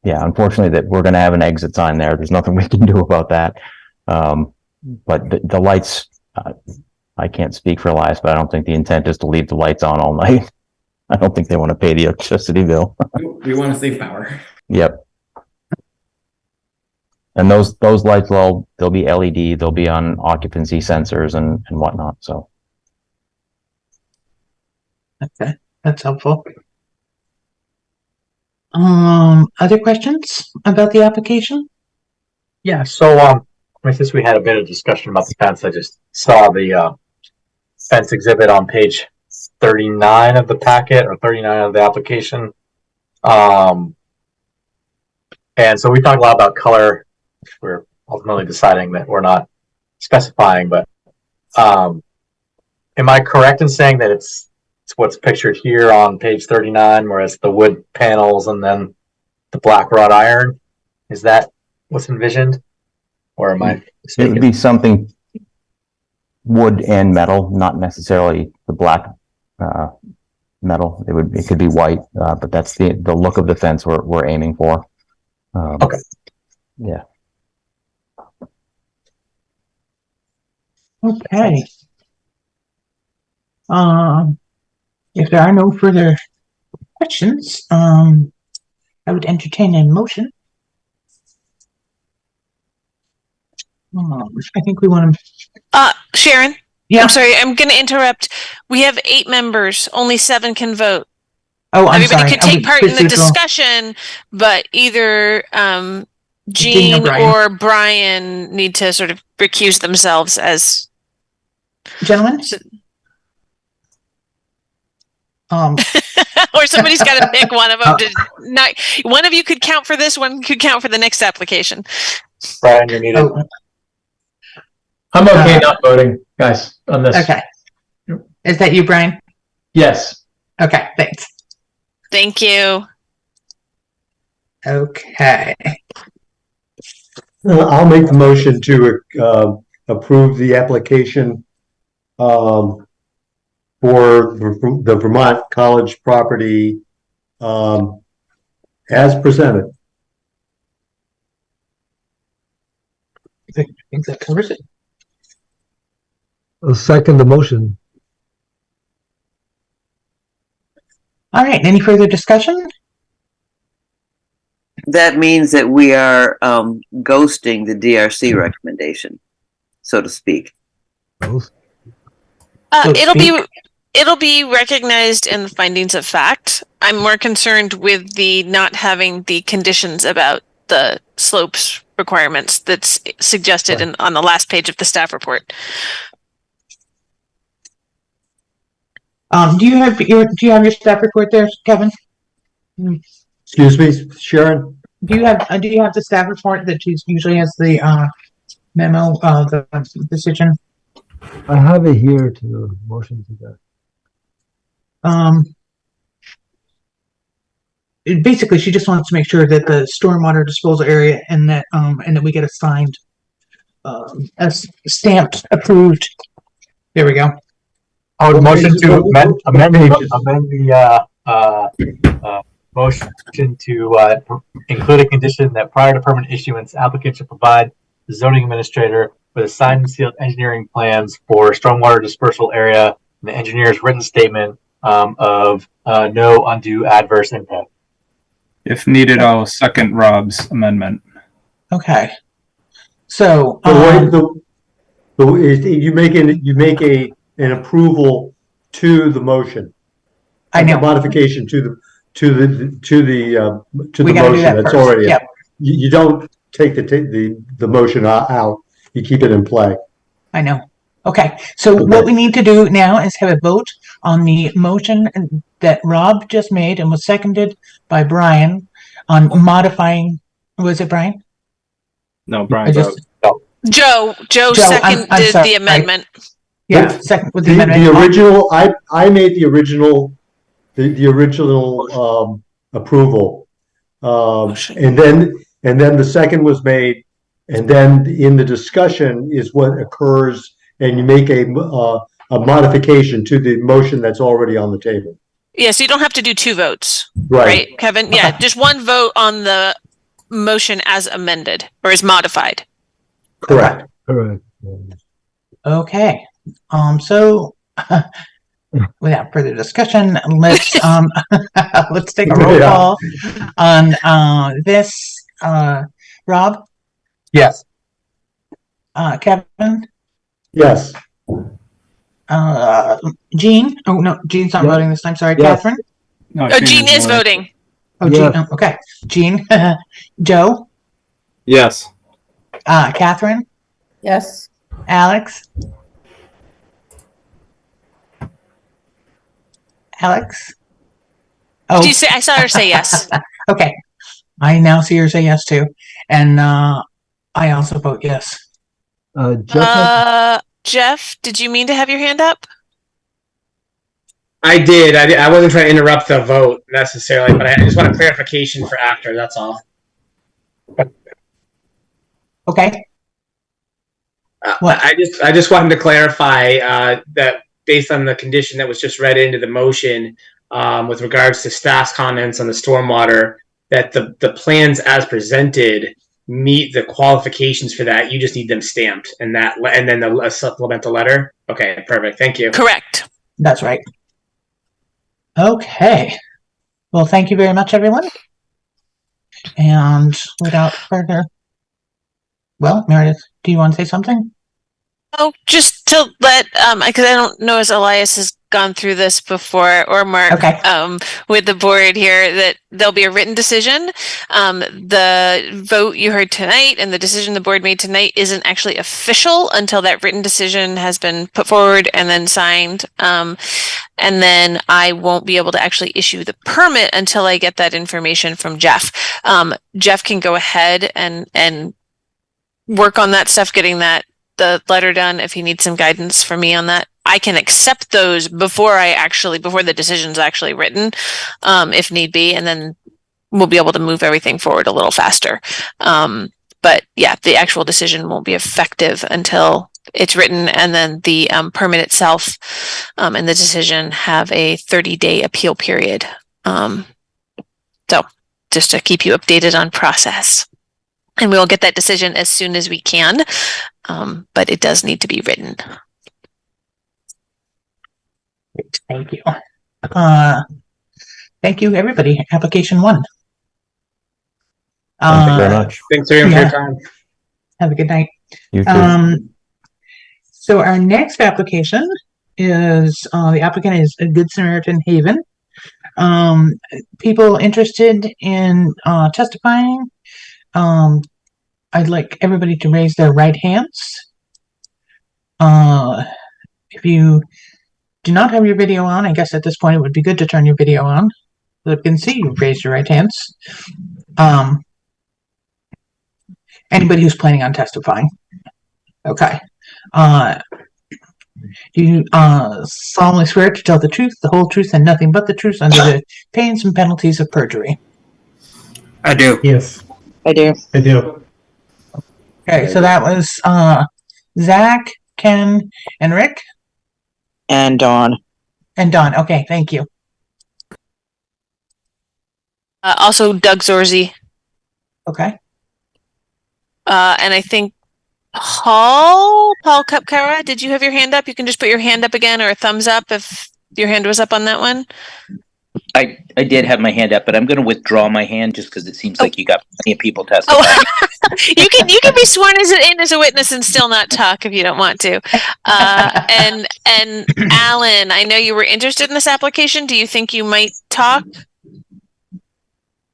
Yeah. Unfortunately, that we're going to have an exit sign there. There's nothing we can do about that. But the lights, I can't speak for Elias, but I don't think the intent is to leave the lights on all night. I don't think they want to pay the electricity bill. We want to save power. Yep. And those lights they'll be LED, they'll be on occupancy sensors and whatnot. So Okay, that's helpful. Other questions about the application? Yeah, so since we had a bit of discussion about the fence, I just saw the fence exhibit on page 39 of the packet, or 39 of the application. And so we talked a lot about color. We're ultimately deciding that we're not specifying, but am I correct in saying that it's what's pictured here on page 39, where it's the wood panels and then the black wrought iron? Is that what's envisioned, or am I mistaken? it would be something wood and metal, not necessarily the black metal. It could be white, but that's the look of the fence we're aiming for. Okay. Yeah. Okay. If there are no further questions, I would entertain a motion. I think we want to. Sharon? Yeah. I'm sorry, I'm going to interrupt. We have 8 members. Only 7 can vote. Oh, I'm Everybody sorry. could take part in the discussion, but either Jean or Brian need to sort of recuse themselves as gentlemen. Or somebody's got to pick one of them. One of you could count for this, one could count for the next application. Brian, you're muted. I'm okay not voting, guys, on this. Okay. Is that you, Brian? Yes. Okay, thanks. Thank you. Okay. I'll make the motion to approve the application for the Vermont College property as presented. I think that covers it. I'll second the motion. All right. Any further discussion? That means that we are ghosting the DRC recommendation, so to speak. It'll be recognized in the findings of fact. I'm more concerned with the not having the conditions about the slopes requirements that's suggested on the last page of the staff report. Do you have your staff report there, Kevin? Excuse me, Sharon? Do you have the staff report that usually has the memo, the decision? I have it here to the motion to that. Basically, she just wants to make sure that the stormwater disposal area and that we get a signed, stamped, approved. There we go. I would motion to amend the motion to include a condition that prior to permit issuance, applicant should provide the zoning administrator with a signed and sealed engineering plans for stormwater dispersal area and the engineer's written statement of no undue adverse impact. If needed, I'll second Rob's amendment. Okay. So you make an approval to the motion. I know. A modification to the motion that's already. Yep. You don't take the motion out. You keep it in play. I know. Okay. So what we need to do now is have a vote on the motion that Rob just made and was seconded by Brian on modifying. Was it Brian? No, Brian. Joe seconded the amendment. Yeah, second with the The amendment. original, I made the original, the original, approval. And then the second was made, and then in the discussion is what occurs, and you make a modification to the motion that's already on the table. Yeah, so you don't have to do two votes, Right. right, Kevin? Yeah, just one vote on the motion as amended or as modified. Correct. Correct. Okay. So without further discussion, let's let's take a roll call on this. Rob? Yes. Kevin? Yes. Jean? Oh no, Jean's not voting this time. Sorry, Yes. Catherine? No, Oh, Jean is voting. Oh, Yes. Jean. Oh, okay. Jean? Joe? Yes. Catherine? Yes. Alex? Alex? Oh, Did you say? I saw her say yes. okay. I now see her say yes too. And I also vote yes. Jeff, Jeff, did you mean to have your hand up? I did. I wasn't trying to interrupt the vote necessarily, but I just want a clarification for after. That's all. Okay. What? I just wanted to clarify that based on the condition that was just read into the motion with regards to staff's comments on the stormwater, that the plans as presented meet the qualifications for that. You just need them stamped and then the supplemental letter. Okay, perfect. Thank you. Correct. That's right. Okay. Well, thank you very much, everyone. And without further, well, Meredith, do you want to say something? Oh, just to let, because I don't know as Elias has gone through this before, or Mark, Okay. with the board here, that there'll be a written decision. The vote you heard tonight and the decision the board made tonight isn't actually official until that written decision has been put forward and then signed. And then I won't be able to actually issue the permit until I get that information from Jeff. Jeff can go ahead and work on that stuff, getting the letter done. If he needs some guidance from me on that, I can accept those before the decision's actually written, if need be, and then we'll be able to move everything forward a little faster. But yeah, the actual decision won't be effective until it's written, and then the permit itself and the decision have a 30-day appeal period. So just to keep you updated on process. And we will get that decision as soon as we can, but it does need to be written. Great, thank you. Thank you, everybody. Application 1. Thank you very much. Thanks everyone for your time. Have a good night. You too. So our next application is the applicant is a Good Samaritan Haven. People interested in testifying, I'd like everybody to raise their right hands. If you do not have your video on, I guess at this point it would be good to turn your video on so that we can see you raise your right hands. Anybody who's planning on testifying. Okay. Do you solemnly swear to tell the truth, the whole truth, and nothing but the truth under the pains and penalties of perjury? I do. Yes, I do. I do. Okay, so that was Zach, Ken, and Rick? And Dawn. And Don. Okay, thank you. Also Doug Zorzi. Okay. And I think Paul Cupcara, did you have your hand up? You can just put your hand up again, or a thumbs up if your hand was up on that one. I did have my hand up, but I'm going to withdraw my hand just because it seems like you got plenty of people testifying. You can be sworn as a witness and still not talk if you don't want to. And Alan, I know you were interested in this application. Do you think you might talk?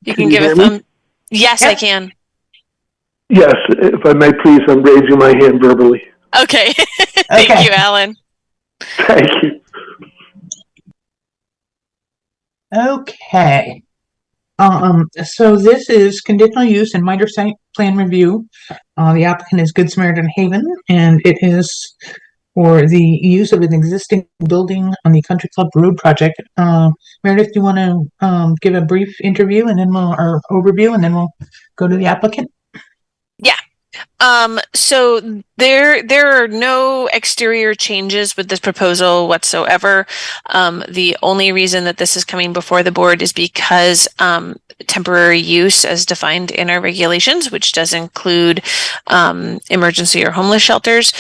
You can give a thumb. Yes, I can. Yes, if I may please, I'm raising my hand verbally. Okay. Thank you, Alan. Thank you. Okay. So this is conditional use and minor site plan review. The applicant is Good Samaritan Haven, and it is for the use of an existing building on the Country Club Road project. Meredith, do you want to give a brief interview and then or overview, and then we'll go to the applicant? Yeah. So there are no exterior changes with this proposal whatsoever. The only reason that this is coming before the board is because temporary use as defined in our regulations, which does include emergency or homeless shelters,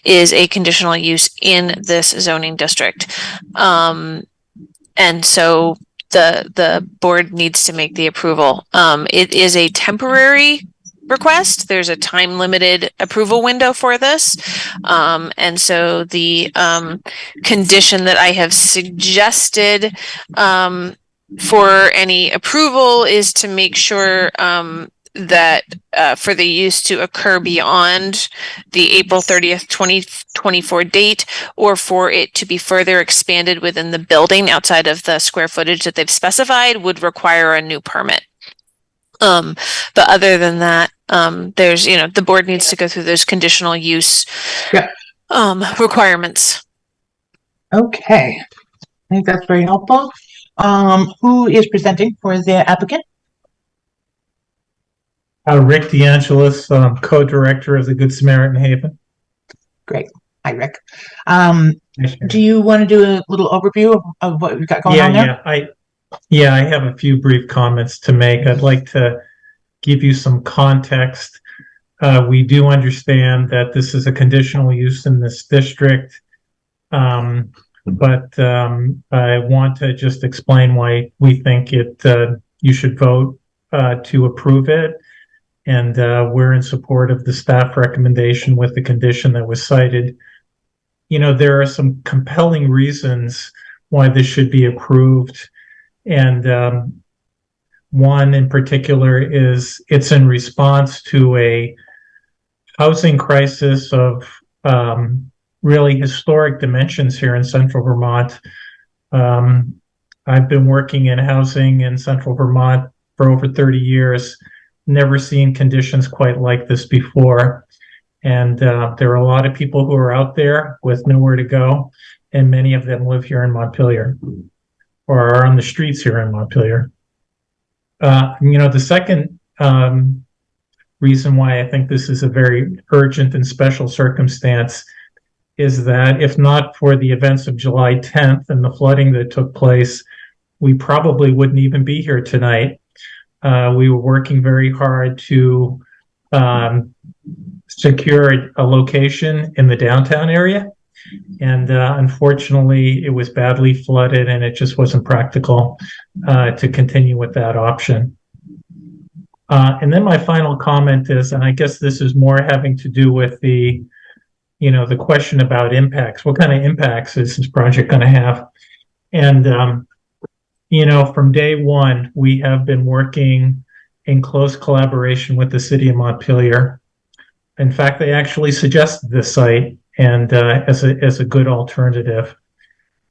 is a conditional use in this zoning district. And so the board needs to make the approval. It is a temporary request. There's a time limited approval window for this. And so the condition that I have suggested for any approval is to make sure that for the use to occur beyond the April 30th, 2024 date, or for it to be further expanded within the building outside of the square footage that they've specified would require a new permit. But other than that, there's, the board needs to go through those conditional use requirements. Okay. I think that's very helpful. Who is presenting for the applicant? Rick DeAngelis, co-director of the Good Samaritan Haven. Great. Hi, Rick. Do you want to do a little overview of what we've got going on there? I have a few brief comments to make. I'd like to give you some context. We do understand that this is a conditional use in this district, but I want to just explain why we think you should vote to approve it. And we're in support of the staff recommendation with the condition that was cited. There are some compelling reasons why this should be approved. And one in particular is it's in response to a housing crisis of really historic dimensions here in central Vermont. I've been working in housing in central Vermont for over 30 years. Never seen conditions quite like this before. And there are a lot of people who are out there with nowhere to go, and many of them live here in Montpelier or are on the streets here in Montpelier. The second reason why I think this is a very urgent and special circumstance is that if not for the events of July 10th and the flooding that took place, we probably wouldn't even be here tonight. We were working very hard to secure a location in the downtown area. And unfortunately, it was badly flooded and it just wasn't practical to continue with that option. And then my final comment is, and I guess this is more having to do with the question about impacts. What kind of impacts is this project going to have? And from day one, we have been working in close collaboration with the city of Montpelier. In fact, they actually suggested this site and as a good alternative,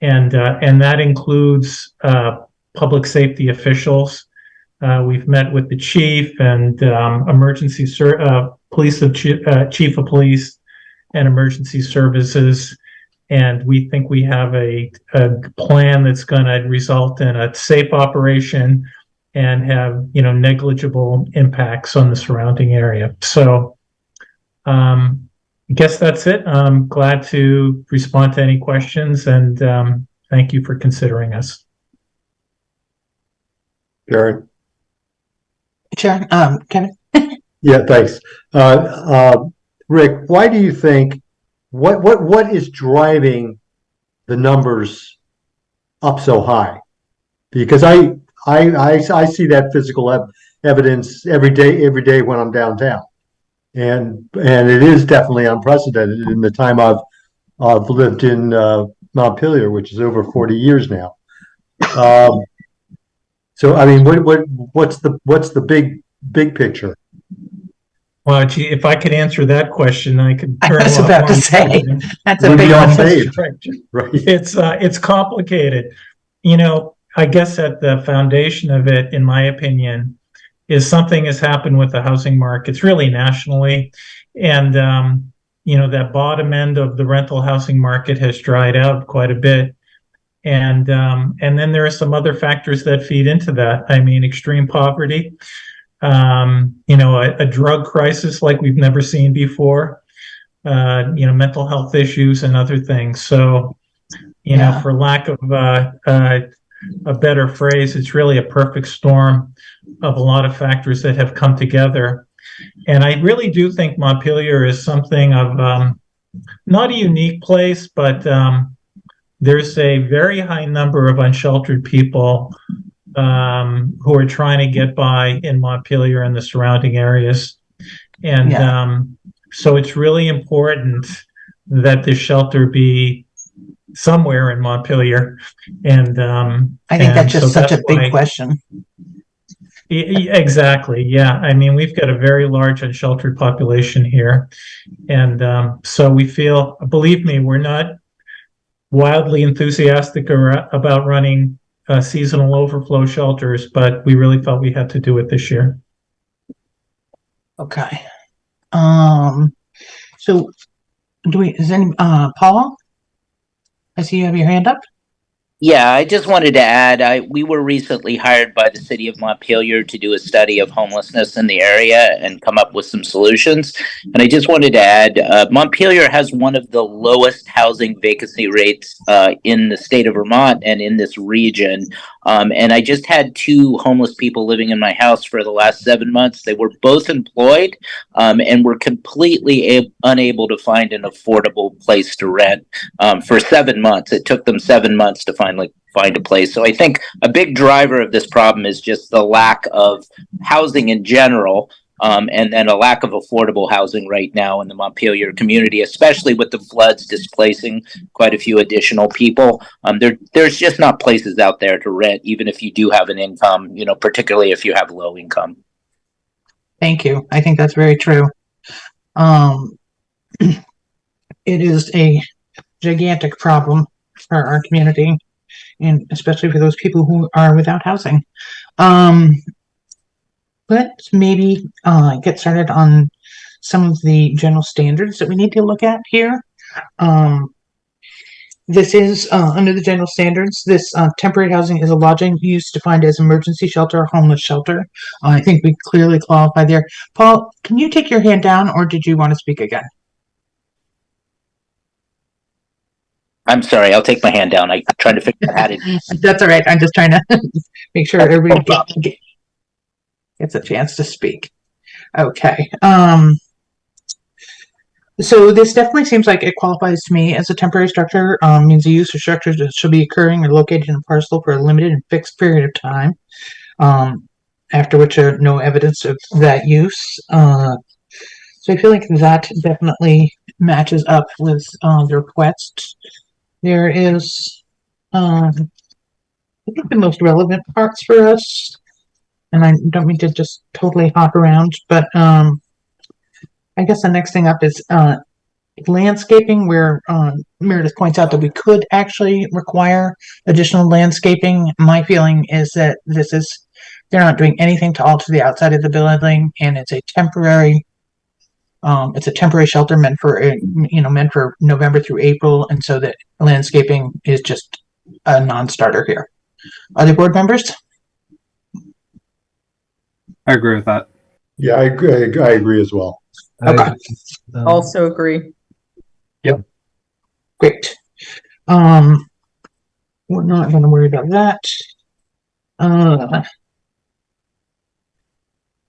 and that includes public safety officials. We've met with the chief and chief of police and emergency services. And we think we have a plan that's going to result in a safe operation and have, negligible impacts on the surrounding area. So I guess that's it. I'm glad to respond to any questions, and thank you for considering us. Karen? Sure. Kevin? Yeah, thanks. Rick, why do you think what is driving the numbers up so high? Because I see that physical evidence every day when I'm downtown, and it is definitely unprecedented in the time I've lived in Montpelier, which is over 40 years now. So I mean, what's the big picture? Well, gee, if I could answer that question, I could turn. I was about to say that's a big one. Right. It's complicated. I guess at the foundation of it, in my opinion, is something has happened with the housing markets, really nationally, and that bottom end of the rental housing market has dried out quite a bit. And then there are some other factors that feed into that. I mean, extreme poverty, a drug crisis like we've never seen before, mental health issues and other things. So, for lack of a better phrase, it's really a perfect storm of a lot of factors that have come together. And I really do think Montpelier is something of not a unique place, but there's a very high number of unsheltered people who are trying to get by in Montpelier and the surrounding areas. And so it's really important that the shelter be somewhere in Montpelier. And I think that's just such a big question. Exactly. Yeah. I mean, we've got a very large unsheltered population here. And so we feel, believe me, we're not wildly enthusiastic about running seasonal overflow shelters, but we really felt we had to do it this year. Okay. So is any, Paul? I see you have your hand up. Yeah, I just wanted to add, we were recently hired by the city of Montpelier to do a study of homelessness in the area and come up with some solutions. And I just wanted to add, Montpelier has one of the lowest housing vacancy rates in the state of Vermont and in this region. And I just had 2 homeless people living in my house for the last 7 months. They were both employed and were completely unable to find an affordable place to rent for 7 months. It took them 7 months to finally find a place. So I think a big driver of this problem is just the lack of housing in general, and then a lack of affordable housing right now in the Montpelier community, especially with the floods displacing quite a few additional people. There's just not places out there to rent, even if you do have an income, particularly if you have low income. Thank you. I think that's very true. It is a gigantic problem for our community, and especially for those people who are without housing. Let's maybe get started on some of the general standards that we need to look at here. This is under the general standards. This temporary housing is a lodging use defined as emergency shelter or homeless shelter. I think we clearly qualify there. Paul, can you take your hand down, or did you want to speak again? I'm sorry, I'll take my hand down. I'm trying to figure out how to. That's all right. I'm just trying to make sure everybody gets a chance to speak. Okay. So this definitely seems like it qualifies to me as a temporary structure. Means the use of structures that should be occurring or located in a parcel for a limited and fixed period of time, after which there are no evidence of that use. So I feel like that definitely matches up with the request. There is, I think the most relevant parts for us, and I don't mean to just totally hop around, but I guess the next thing up is landscaping, where Meredith points out that we could actually require additional landscaping. My feeling is that they're not doing anything to alter the outside of the building, and it's a temporary shelter meant for November through April, and so that landscaping is just a non-starter here. Other board members? I agree with that. Yeah, I agree as well. Okay. Also agree. Yep. Great. We're not going to worry about that.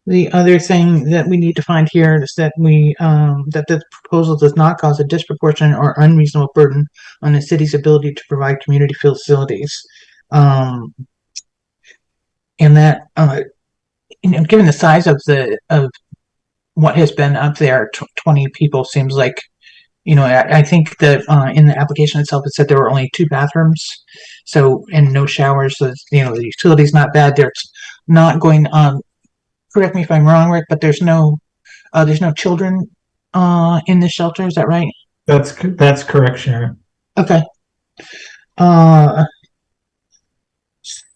The other thing that we need to find here is that that the proposal does not cause a disproportionate or unreasonable burden on the city's ability to provide community facilities. And that, given the size of what has been up there, 20 people seems like, I think that in the application itself, it said there were only 2 bathrooms, and no showers. So, the utility's not bad. There's not going on. Correct me if I'm wrong, Rick, but there's no children in this shelter. Is that right? That's correct, Sharon. Okay.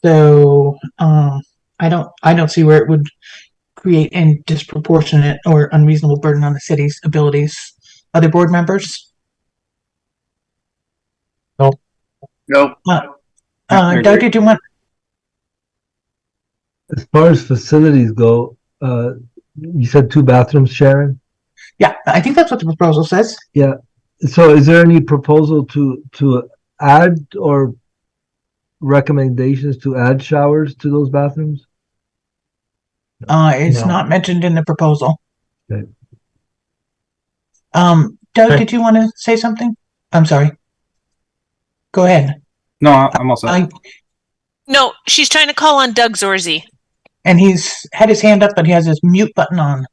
So I don't see where it would create any disproportionate or unreasonable burden on the city's abilities Other board members? Nope. Doug, did you want? As far as facilities go, you said 2 bathrooms, Sharon? Yeah, I think that's what the proposal says. Yeah. So is there any proposal to add or recommendations to add showers to those bathrooms? It's No. not mentioned in the proposal. Okay. Doug, did you want to say something? I'm sorry. Go ahead. No, I'm all set. No, she's trying to call on Doug Zorzi. And he's had his hand up, but he has his mute button on.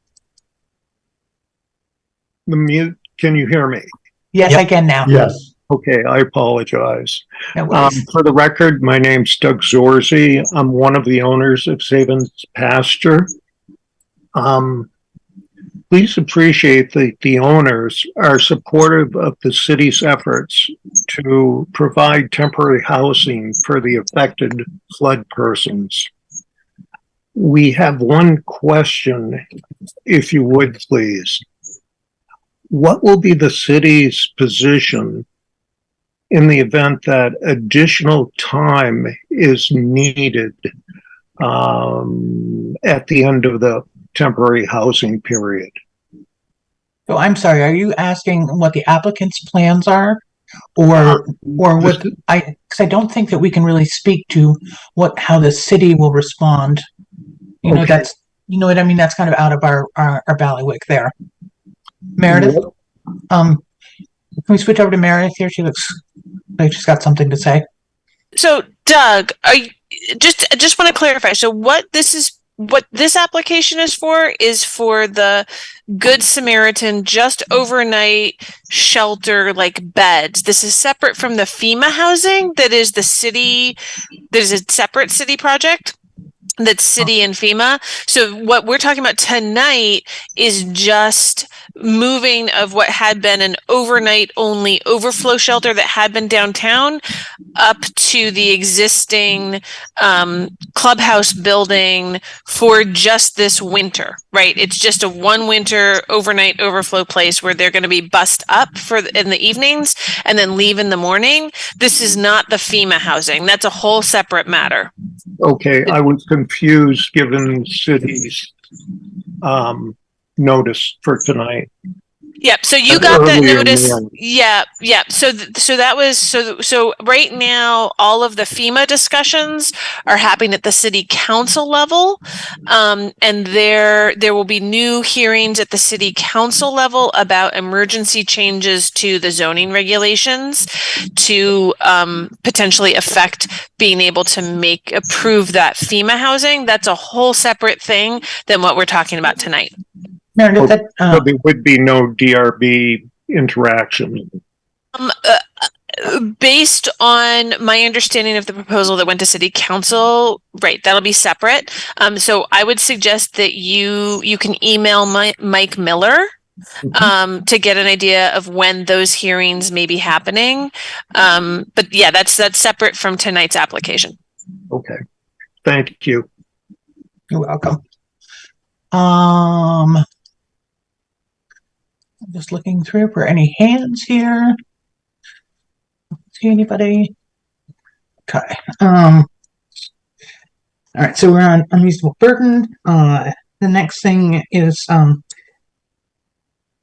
The mute, can you hear me? Yes, I can now. Yes. Okay, I apologize. No worries. For the record, my name's Doug Zorzi. I'm one of the owners of Savins Pasture. Please appreciate that the owners are supportive of the city's efforts to provide temporary housing for the affected flood persons. We have one question, if you would please. What will be the city's position in the event that additional time is needed at the end of the temporary housing period? So I'm sorry, are you asking what the applicant's plans are? Or what, because I don't think that we can really speak to how the city will respond. You know, Okay. you know what I mean? That's kind of out of our bailiwick there. Meredith, can we switch over to Meredith here? She looks like she's got something to say. So, Doug, just want to clarify. So, what this application is for the Good Samaritan just overnight shelter like beds. This is separate from the FEMA housing that is the city. There's a separate city project that's city and FEMA. So what we're talking about tonight is just moving of what had been an overnight only overflow shelter that had been downtown up to the existing clubhouse building for just this winter, right? It's just a one winter overnight overflow place where they're going to be bussed up in the evenings and then leave in the morning. This is not the FEMA housing. That's a whole separate matter. Okay, I was confused given the city's notice for tonight. Yep. So you got that Earlier in the notice. morning. Yeah. Yeah. So that was so right now all of the FEMA discussions are happening at the city council level, and there will be new hearings at the city council level about emergency changes to the zoning regulations to potentially affect being able to approve that FEMA housing. That's a whole separate thing than what we're talking about tonight. Meredith, So there would be no DRB interaction. Based on my understanding of the proposal that went to city council, right, that'll be separate. So I would suggest that you can email Mike Miller to get an idea of when those hearings may be happening. But yeah, that's separate from tonight's application. Okay, thank you. You're welcome. I'm just looking through for any hands here. Don't see anybody? Okay. All right, so we're on unreasonable burden. The next thing is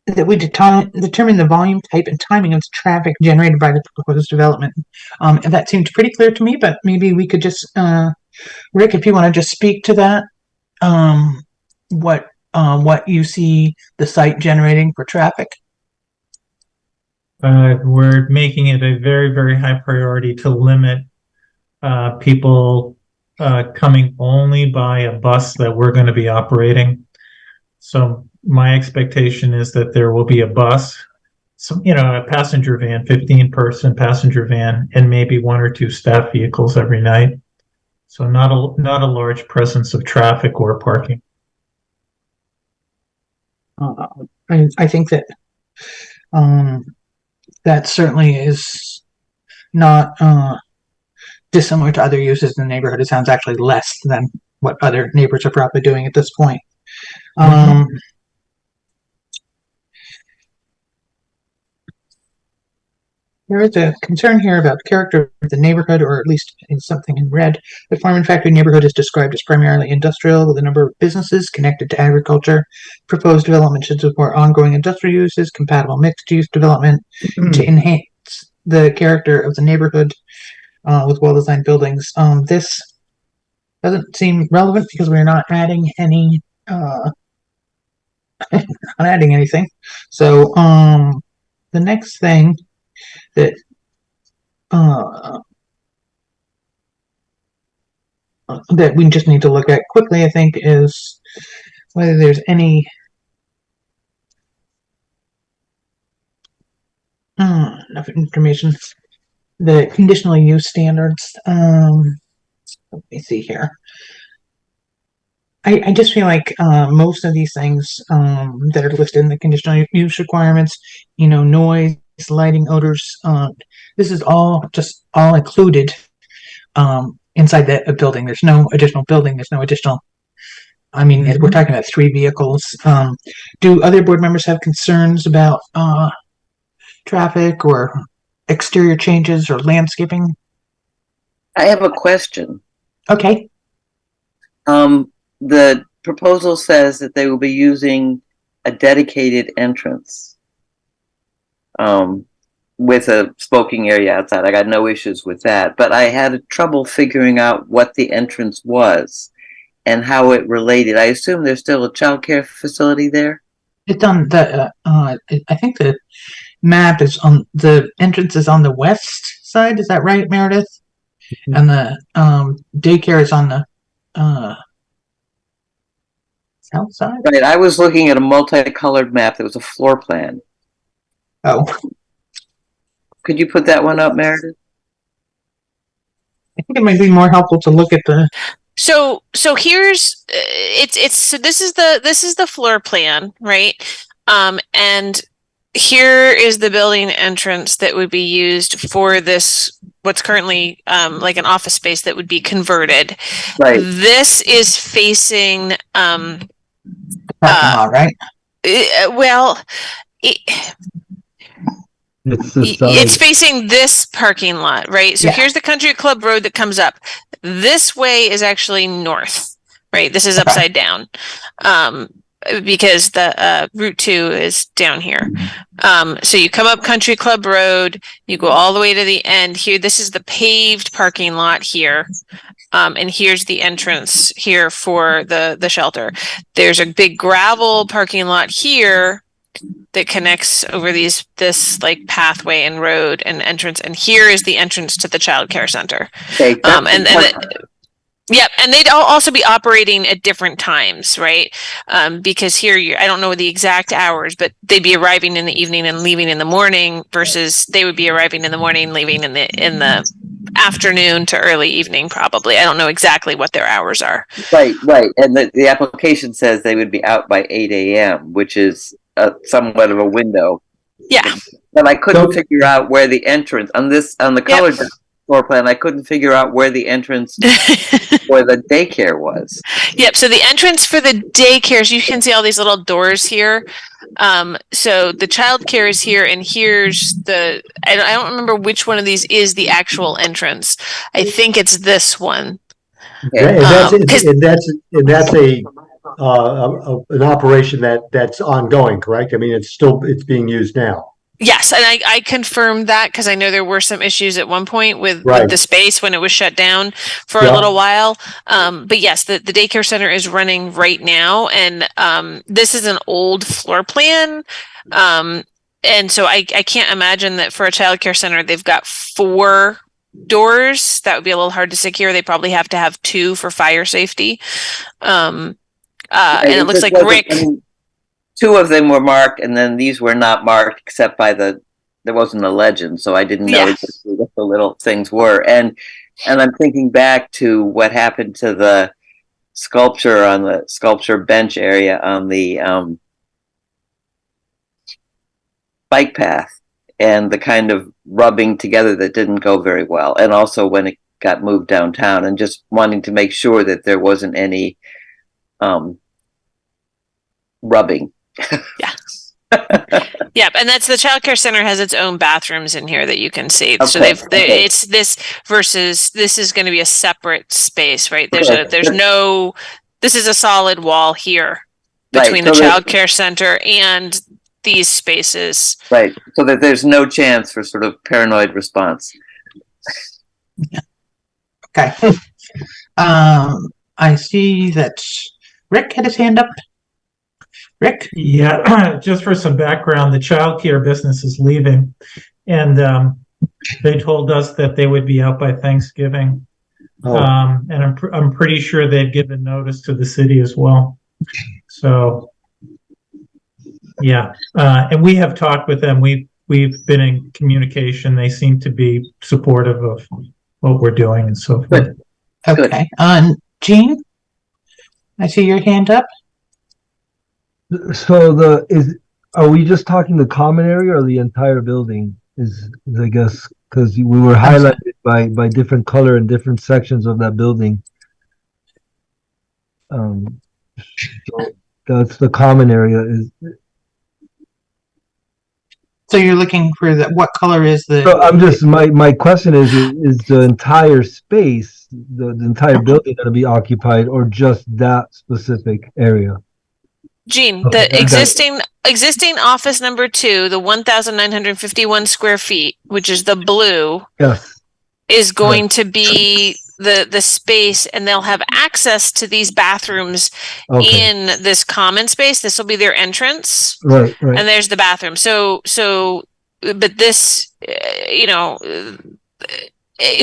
that we determine the volume, type, and timing of the traffic generated by the proposed development. And that seemed pretty clear to me, but maybe we could just, Rick, if you want to just speak to that, what you see the site generating for traffic. We're making it a very, very high priority to limit people coming only by a bus that we're going to be operating. So my expectation is that there will be a bus, a passenger van, 15-person passenger van, and maybe 1 or 2 staff vehicles every night. So not a large presence of traffic or parking. I think that that certainly is not dissimilar to other uses in the neighborhood. It sounds actually less than what other neighbors are probably doing at this point. There is a concern here about character of the neighborhood, or at least in something in red. The farm and factory neighborhood is described as primarily industrial, with a number of businesses connected to agriculture. Proposed development should support ongoing industrial uses, compatible mixed-use development to enhance the character of the neighborhood with well-designed buildings. This doesn't seem relevant because we're not adding any, not adding anything. So the next thing that that we just need to look at quickly, I think, is whether there's any enough information. The conditional use standards. Let me see here. I just feel like most of these things that are listed in the conditional use requirements, you know, noise, lighting, odors, this is all included inside a building. There's no additional building. There's no additional. I mean, we're talking about 3 vehicles. Do other board members have concerns about traffic or exterior changes or landscaping? I have a question. Okay. The proposal says that they will be using a dedicated entrance with a smoking area outside. I got no issues with that, but I had trouble figuring out what the entrance was and how it related. I assume there's still a child care facility there? It's on the, I think the map is on, the entrance is on the west side. Is that right, Meredith? And the daycare is on the south side? Right, I was looking at a multicolored map that was a floor plan. Oh. Could you put that one up, Meredith? I think it might be more helpful to look at the. So here's so this is the floor plan, right? And here is the building entrance that would be used for this, what's currently like an office space that would be converted. Right. This is facing the parking lot, right? It's facing this parking lot, right? So here's the country club road that comes up. This way is actually north, right? This is upside down. Because the Route 2 is down here. So you come up Country Club Road, you go all the way to the end here. This is the paved parking lot here. And here's the entrance here for the shelter. There's a big gravel parking lot here that connects over this like pathway and road and entrance. And here is the entrance to the child care center. Okay, yep, and they'd also be operating at different times, right? Because here, I don't know the exact hours, but they'd be arriving in the evening and leaving in the morning, versus they would be arriving in the morning, leaving in the afternoon to early evening, probably. I don't know exactly what their hours are. Right. And the application says they would be out by 8 a.m., which is somewhat of a window. Yeah. But I couldn't figure out where the entrance, on the colored floor plan, I couldn't figure out where the entrance where the daycare was. Yep. So the entrance for the daycares, you can see all these little doors here. So the child care is here, and here's I don't remember which one of these is the actual entrance. I think it's this one. And that's an operation that's ongoing, correct? I mean, it's being used now. Yes, and I confirmed that because I know there were some issues at one point with the space when it was shut down for a little while. But yes, the daycare center is running right now, and this is an old floor plan. And so I can't imagine that for a child care center, they've got 4 doors. That would be a little hard to secure. They probably have to have 2 for fire safety. And it looks like Rick... 2 of them were marked, and then these were not marked except by there wasn't a legend, so I didn't know exactly what the little things were. And I'm thinking back to what happened to the sculpture on the sculpture bench area on the bike path, and the kind of rubbing together that didn't go very well, and also when it got moved downtown, and just wanting to make sure that there wasn't any rubbing. Yeah, and that's the child care center has its own bathrooms in here that you can see. So Okay, it's this versus this is going to be a separate space, right? This is a solid wall here between Right, the so child care center and these spaces. Right, so that there's no chance for sort of paranoid response. Okay. I see that Rick had his hand up. Rick? Yeah, just for some background, the childcare business is leaving, and they told us that they would be out by Thanksgiving. And I'm pretty sure they've given notice to the city as well. So, yeah, and we have talked with them. We've been in communication. They seem to be supportive of what we're doing and so forth. Okay. Jean, I see your hand up. So are we just talking the common area or the entire building? Is I guess because we were highlighted by different color in different sections of that building. So that's the common area. So you're looking for what color is the? So I'm just my question is the entire space, the entire building going to be occupied, or just that specific area? Jean, Okay, the existing office number 2, the 1,951 square feet, which is the blue, yes, is going to be the space, and they'll have access to these bathrooms in this common space. This will be their entrance, right, and there's the bathroom. So, but this,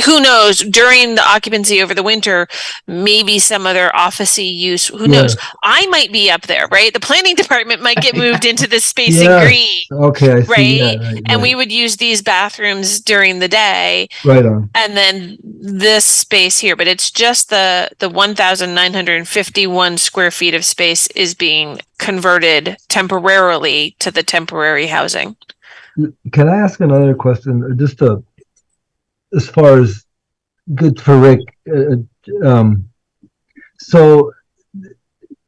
who knows, during the occupancy over the winter, maybe some other officey use, who knows? I might be up there, right? The planning department might get moved into this space in green. Okay, I see. Right? Yeah, right, and we would use these bathrooms during the day. Right on. And then this space here, but it's just the 1,951 square feet of space is being converted temporarily to the temporary housing. Can I ask another question? Just as far as good for Rick, so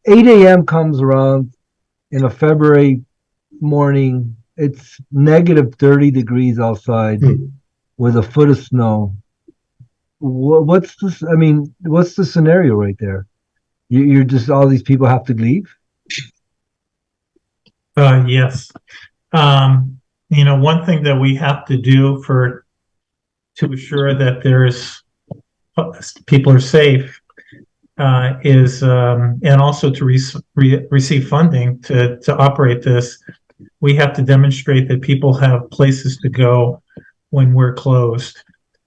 8 a.m. comes around in a February morning. It's negative 30 degrees outside with a foot of snow. What's this? I mean, what's the scenario right there? You're just, all these people have to leave? Yes. One thing that we have to do to assure that people are safe is and also to receive funding to operate this, we have to demonstrate that people have places to go when we're closed.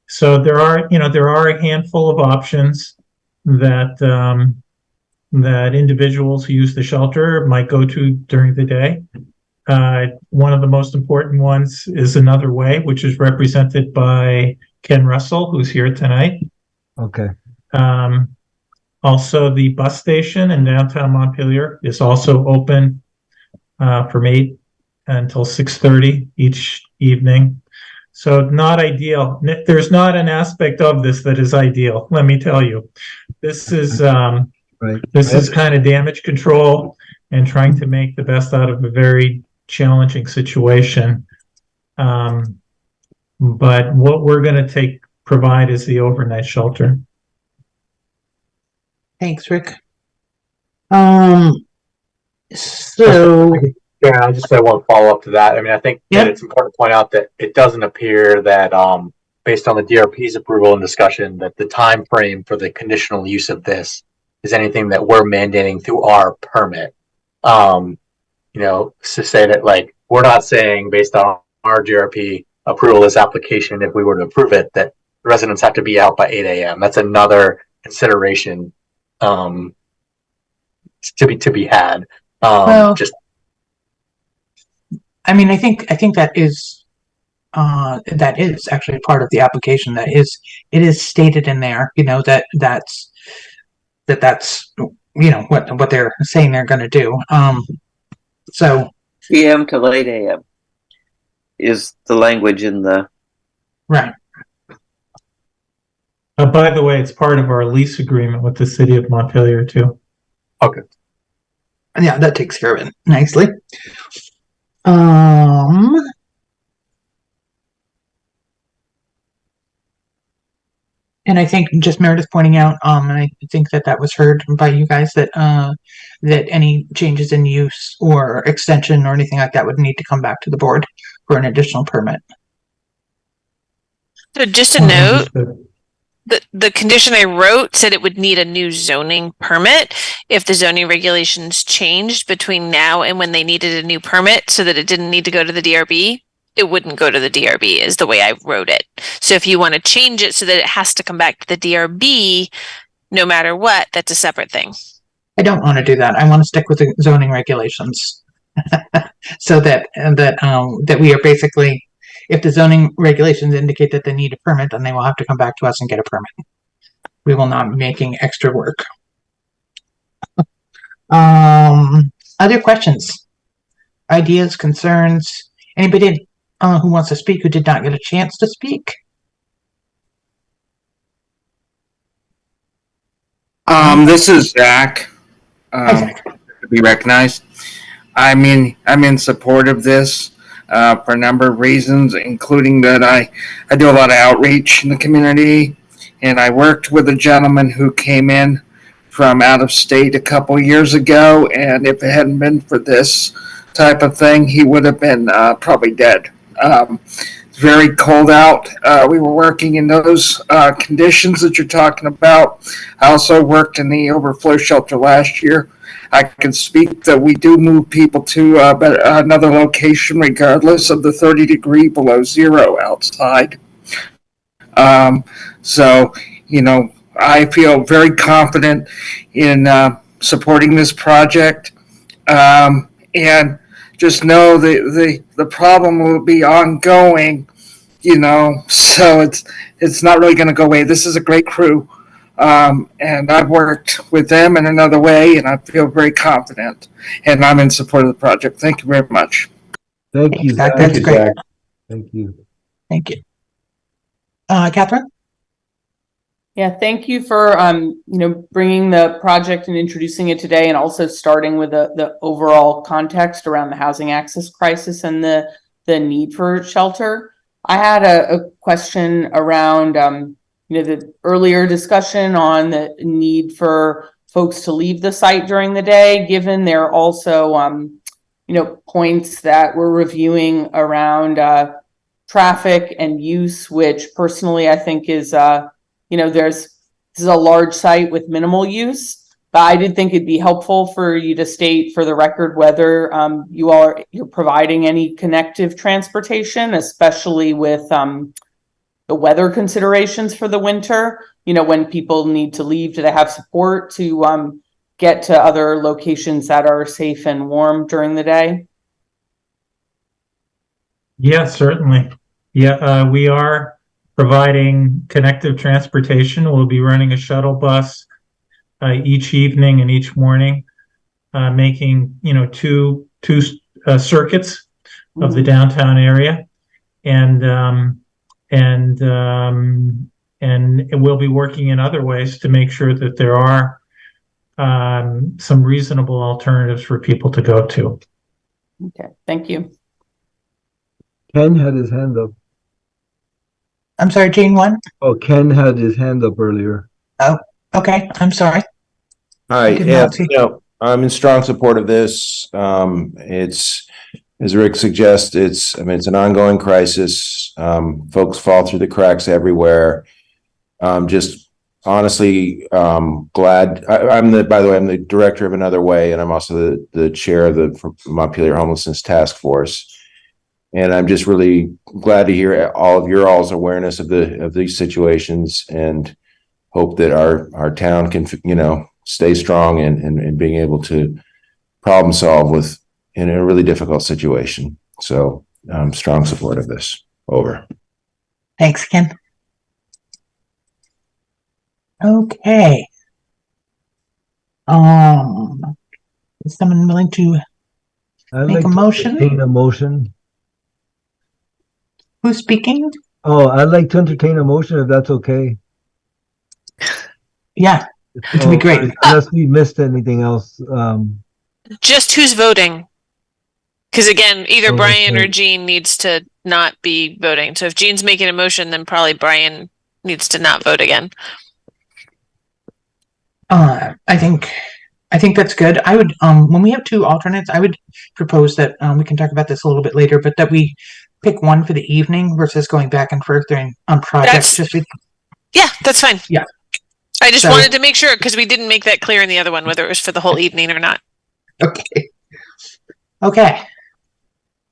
So there are a handful of options that individuals who use the shelter might go to during the day. One of the most important ones is Another Way, which is represented by Ken Russell, who's here tonight. Okay. Also, the bus station in downtown Montpelier is also open from 8 until 6:30 each evening. So not ideal. There's not an aspect of this that is ideal, let me tell you. This is This is kind of damage control and trying to make the best out of a very challenging situation. But what we're going to provide is the overnight shelter. Thanks, Rick. So yeah, I just want to follow up to that. I mean, I think that it's important to point out that it doesn't appear that, based on the DRP's approval and discussion, that the time frame for the conditional use of this is anything that we're mandating through our permit. To say that, like, we're not saying based on our DRP approval of this application, if we were to approve it, that residents have to be out by 8 a.m. That's another consideration to be had. I mean, I think that is actually part of the application. It is stated in there, that's what they're saying they're going to do. So PM to late AM is the language in the right. By the way, it's part of our lease agreement with the city of Montpelier too. Okay. Yeah, that takes care of it nicely. Um, and I think just Meredith pointing out, and I think that was heard by you guys, that that any changes in use or extension or anything like that would need to come back to the board for an additional permit. So just a note, the condition I wrote said it would need a new zoning permit if the zoning regulations changed between now and when they needed a new permit, so that it didn't need to go to the DRB. It wouldn't go to the DRB is the way I wrote it. So if you want to change it so that it has to come back to the DRB, no matter what, that's a separate thing. I don't want to do that. I want to stick with the zoning regulations. So that we are basically, if the zoning regulations indicate that they need a permit, then they will have to come back to us and get a permit. We will not be making extra work. Other questions, ideas, concerns? Anybody who wants to speak who did not get a chance to speak? This is Zach. To be recognized. I'm in support of this for a number of reasons, including that I do a lot of outreach in the community, and I worked with a gentleman who came in from out of state a couple years ago, and if it hadn't been for this type of thing, he would have been probably dead. It's very cold out. We were working in those conditions that you're talking about. I also worked in the overflow shelter last year. I can speak that we do move people to another location regardless of the 30-degree below zero outside. So, I feel very confident in supporting this project. And just know the problem will be ongoing, so it's not really going to go away. This is a great crew. And I've worked with them in another way, and I feel very confident, and I'm in support of the project. Thank you very much. Thank you, Zach. That's great. Thank you. Thank you. Catherine? Yeah, thank you for bringing the project and introducing it today, and also starting with the overall context around the housing access crisis and the need for shelter. I had a question around the earlier discussion on the need for folks to leave the site during the day, given there are also points that we're reviewing around traffic and use, which personally I think is this is a large site with minimal use, but I did think it'd be helpful for you to state for the record whether you're providing any connective transportation, especially with the weather considerations for the winter. When people need to leave, do they have support to get to other locations that are safe and warm during the day? Yeah, certainly. Yeah, we are providing connective transportation. We'll be running a shuttle bus each evening and each morning, making two circuits of the downtown area, and we'll be working in other ways to make sure that there are some reasonable alternatives for people to go to. Okay, thank you. Ken had his hand up. I'm sorry, Gene, what? Oh, Ken had his hand up earlier. Oh, okay. I'm sorry. Hi, yeah, I'm in strong support of this. It's, as Rick suggests, it's an ongoing crisis. Folks fall through the cracks everywhere. Just honestly, glad. By the way, I'm the director of Another Way, and I'm also the chair of the Montpelier Homelessness Task Force. And I'm just really glad to hear all of your all's awareness of these situations, and hope that our town can, stay strong and being able to problem solve in a really difficult situation. So strong support of this. Over. Thanks, Ken. Okay. Is someone willing to make a motion? Entertain a motion. Who's speaking? Oh, I'd like to entertain a motion if that's okay. Yeah, it would be great. Unless we missed anything else. Just who's voting? Because again, either Brian or Jean needs to not be voting. So if Jean's making a motion, then probably Brian needs to not vote again. I think that's good. I would, when we have two alternates, I would propose that, we can talk about this a little bit later, but that we pick one for the evening versus going back and forth on projects. Yeah, that's fine. Yeah. I just wanted to make sure, because we didn't make that clear in the other one, whether it was for the whole evening or not. Okay.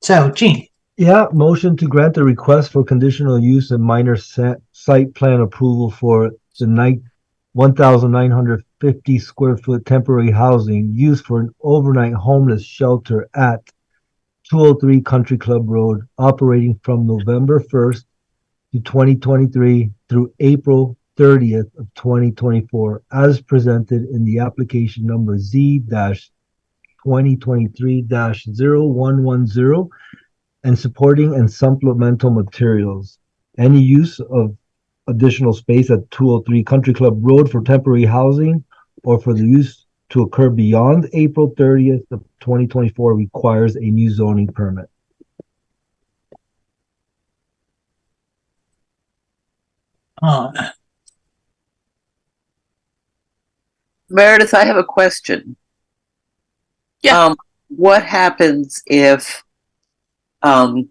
So, Jean. Yeah, motion to grant the request for conditional use and minor site plan approval for the 1,950 square foot temporary housing used for an overnight homeless shelter at 203 Country Club Road, operating from November 1st to 2023 through April 30th of 2024, as presented in the application number Z-2023-0110 and supporting and supplemental materials. Any use of additional space at 203 Country Club Road for temporary housing or for the use to occur beyond April 30th of 2024 requires a new zoning permit. Meredith, I have a question. Yeah. What happens if Good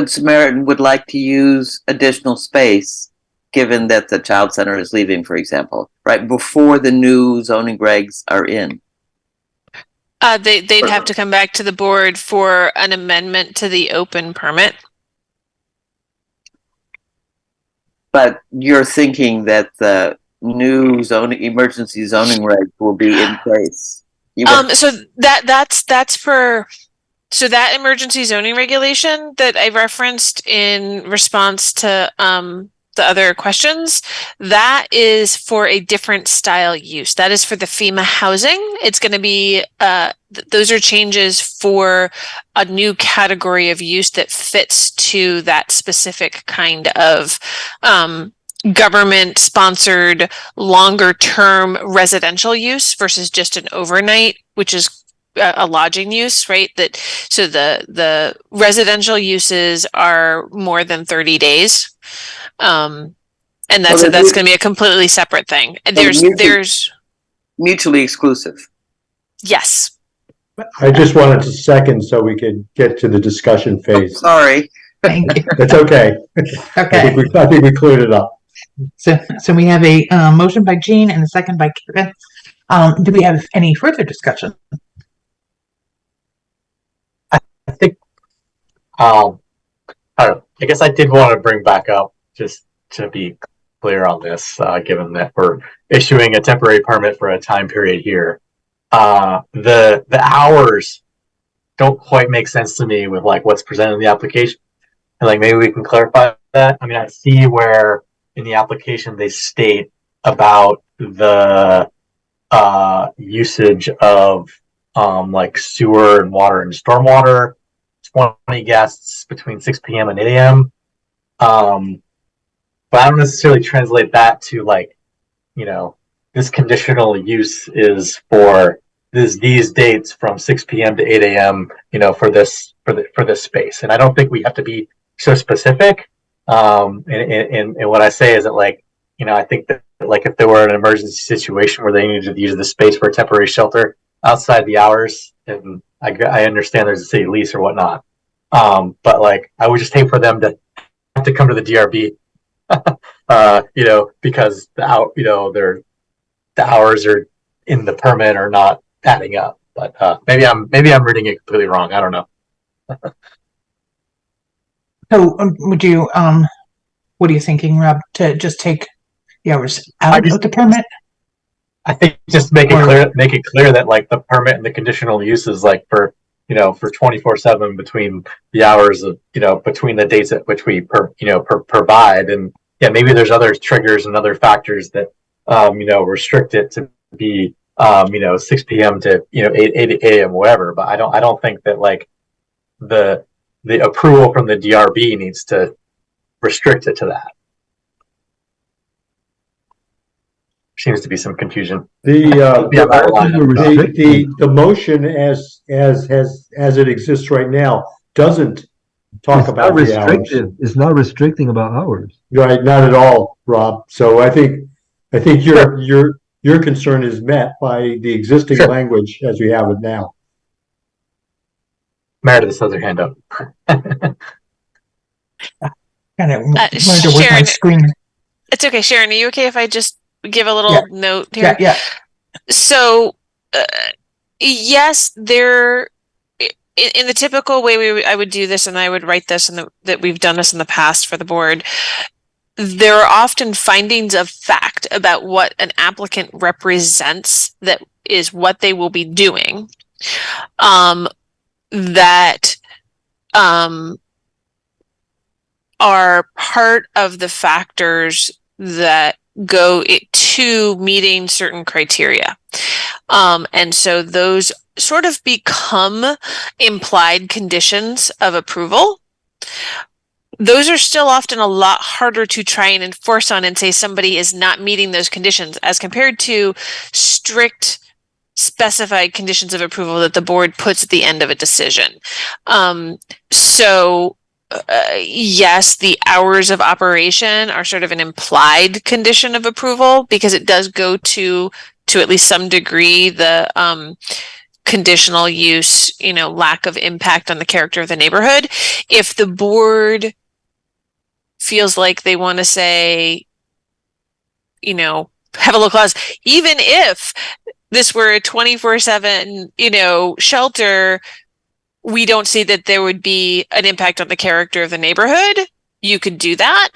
Samaritan would like to use additional space, given that the child center is leaving, for example, right before the new zoning regs are in? They'd have to come back to the board for an amendment to the open permit. But you're thinking that the new emergency zoning regs will be in place. So that's for, so that emergency zoning regulation that I referenced in response to the other questions, that is for a different style use. That is for the FEMA housing. It's going to be, those are changes for a new category of use that fits to that specific kind of government sponsored longer term residential use versus just an overnight, which is a lodging use, right? That so the residential uses are more than 30 days. And that's going to be a completely separate thing. There's mutually exclusive. Yes. I just wanted to second so we could get to the discussion phase. Sorry. Thank you. It's okay. Okay. I think we cleared it up. So we have a motion by Jean and a second by Kevin. Do we have any further discussion? I think, I guess I did want to bring back up, just to be clear on this, given that we're issuing a temporary permit for a time period here. The hours don't quite make sense to me with like what's presented in the application. And like maybe we can clarify that. I mean, I see where in the application they state about the usage of like sewer and water and stormwater, 20 guests between 6 p.m. and 8 a.m. But I don't necessarily translate that to like, you know, this conditional use is for these dates from 6 p.m. to 8 a.m. you know, for this space. And I don't think we have to be so specific. And what I say is that, like, you know, I think that like if there were an emergency situation where they needed to use the space for a temporary shelter outside the hours, and I understand there's a city lease or whatnot. But like I would just hate for them to have to come to the DRB, you know, because the hours are in the permit are not adding up. But maybe I'm reading it completely wrong. I don't know. So would you what are you thinking, Rob, to just take the hours out of the permit? I think just make it clear that like the permit and the conditional use is like for, you know, for 24/7 between the hours of, you know, between the dates at which we provide. And yeah, maybe there's other triggers and other factors that you know, restrict it to be you know, 6 p.m. to, you know, 8 a.m. whatever. But I don't think that like the approval from the DRB needs to restrict it to that. Seems to be some confusion. The motion as as it exists right now doesn't talk about the hours. It's not restricting about hours. Right, not at all, Rob. So I think your concern is met by the existing language as we have it now. Meredith has her hand up. Kind of wanted to work my Sharon, screen. it's okay. Sharon, are you okay if I just give a little note here? Yeah. So, yes, there, in the typical way I would do this, and I would write this, and that we've done this in the past for the board, there are often findings of fact about what an applicant represents that is what they will be doing, that are part of the factors that go to meeting certain criteria. And so those sort of become implied conditions of approval. Those are still often a lot harder to try and enforce on and say somebody is not meeting those conditions as compared to strict specified conditions of approval that the board puts at the end of a decision. Yes, the hours of operation are sort of an implied condition of approval because it does go to at least some degree the conditional use, lack of impact on the character of the neighborhood. If the board feels like they want to say, have a little clause, even if this were a 24/7, shelter, we don't see that there would be an impact on the character of the neighborhood. You could do that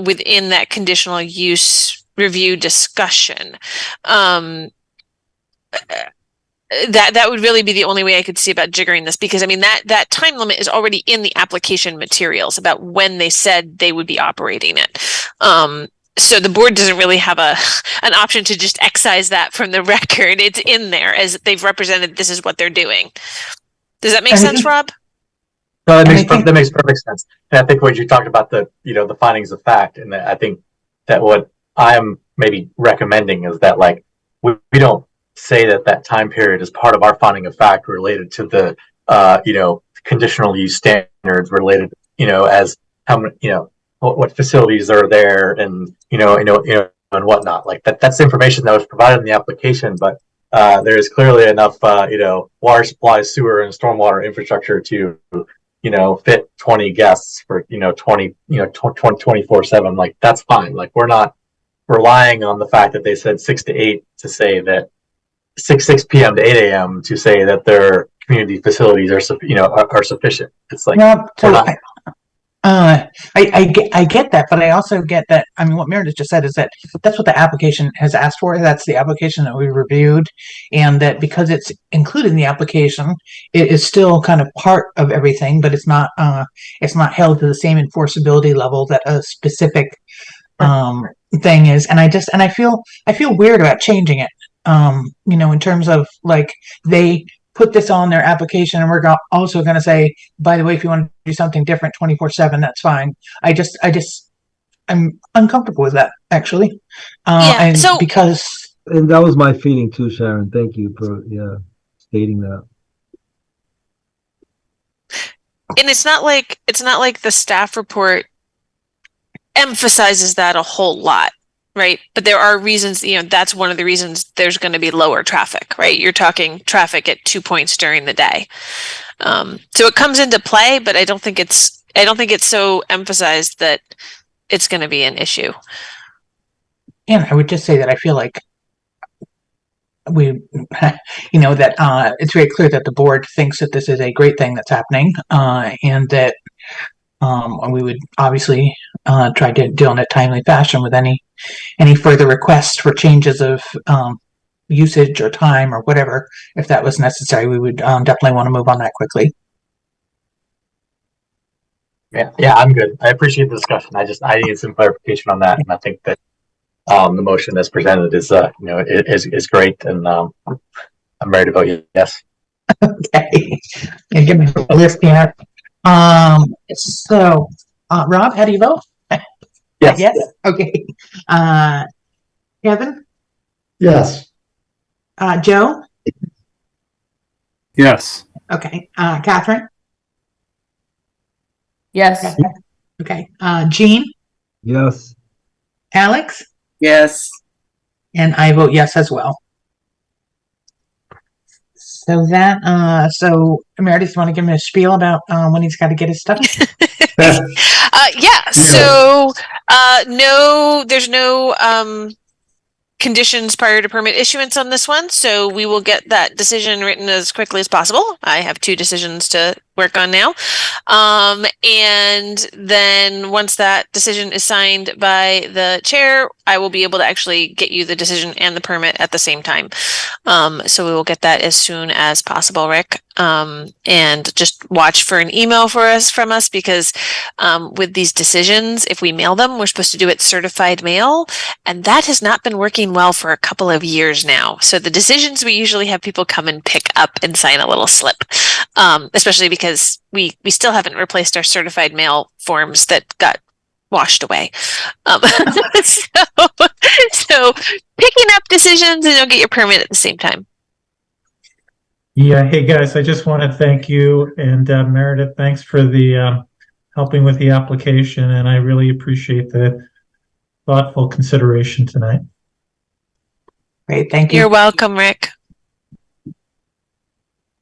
within that conditional use review discussion. That would really be the only way I could see about jiggering this, because that time limit is already in the application materials about when they said they would be operating it. So the board doesn't really have an option to just excise that from the record. It's in there as they've represented this is what they're doing. Does that make sense, Rob? No, that makes perfect sense. And I think what you talked about the findings of fact, and I think that what I'm maybe recommending is that we don't say that time period is part of our finding of fact related to the conditional use standards related as how many what facilities are there and and whatnot. That's information that was provided in the application, but there is clearly enough water supply, sewer, and stormwater infrastructure to fit 20 guests for 24/7. That's fine. We're not relying on the fact that they said 6 to 8 to say that 6 p.m. to 8 a.m. to say that their community facilities are sufficient. It's I get that, but I also get that. What Meredith just said is that that's what the application has asked for. That's the application that we reviewed, and that because it's included in the application, it is still kind of part of everything, but it's not held to the same enforceability level that a specific thing is. And I feel weird about changing it. In terms of they put this on their application, and we're also going to say, by the way, if you want to do something different 24/7, that's fine. I'm uncomfortable with that, actually. And that was my feeling too, Sharon. Thank you for stating that. And it's not like the staff report emphasizes that a whole lot. Right. But there are reasons, that's one of the reasons there's going to be lower traffic, right? You're talking traffic at 2 points during the day. So it comes into play, but I don't think it's so emphasized that it's going to be an issue. And I would just say that I feel like that it's very clear that the board thinks that this is a great thing that's happening, and that we would obviously try to deal in a timely fashion with any further requests for changes of usage or time or whatever. If that was necessary, we would definitely want to move on that quickly. Yeah, I'm good. I appreciate the discussion. I need some clarification on that, and I think that the motion that's presented is is great, and I'm ready to vote yes. Okay, and give me the list here. So, Rob, how do you vote? Yes. Yes. Okay. Kevin? Yes. Joe? Yes. Okay. Catherine? Yes. Okay. Jean? Yes. Alex? Yes. And I vote yes as well. So so Meredith, you want to give him a spiel about when he's got to get his stuff? So there's no conditions prior to permit issuance on this one, so we will get that decision written as quickly as possible. I have 2 decisions to work on now. And then once that decision is signed by the chair, I will be able to actually get you the decision and the permit at the same time. So we will get that as soon as possible, Rick. And just watch for an email from us because with these decisions, if we mail them, we're supposed to do it certified mail, and that has not been working well for a couple of years now. So the decisions, we usually have people come and pick up and sign a little slip, especially because we still haven't replaced our certified mail forms that got washed away. So picking up decisions and you'll get your permit at the same time. Yeah. Hey guys, I just want to thank you, and Meredith, thanks for the helping with the application, and I really appreciate the thoughtful consideration tonight. Great, thank you. You're welcome, Rick.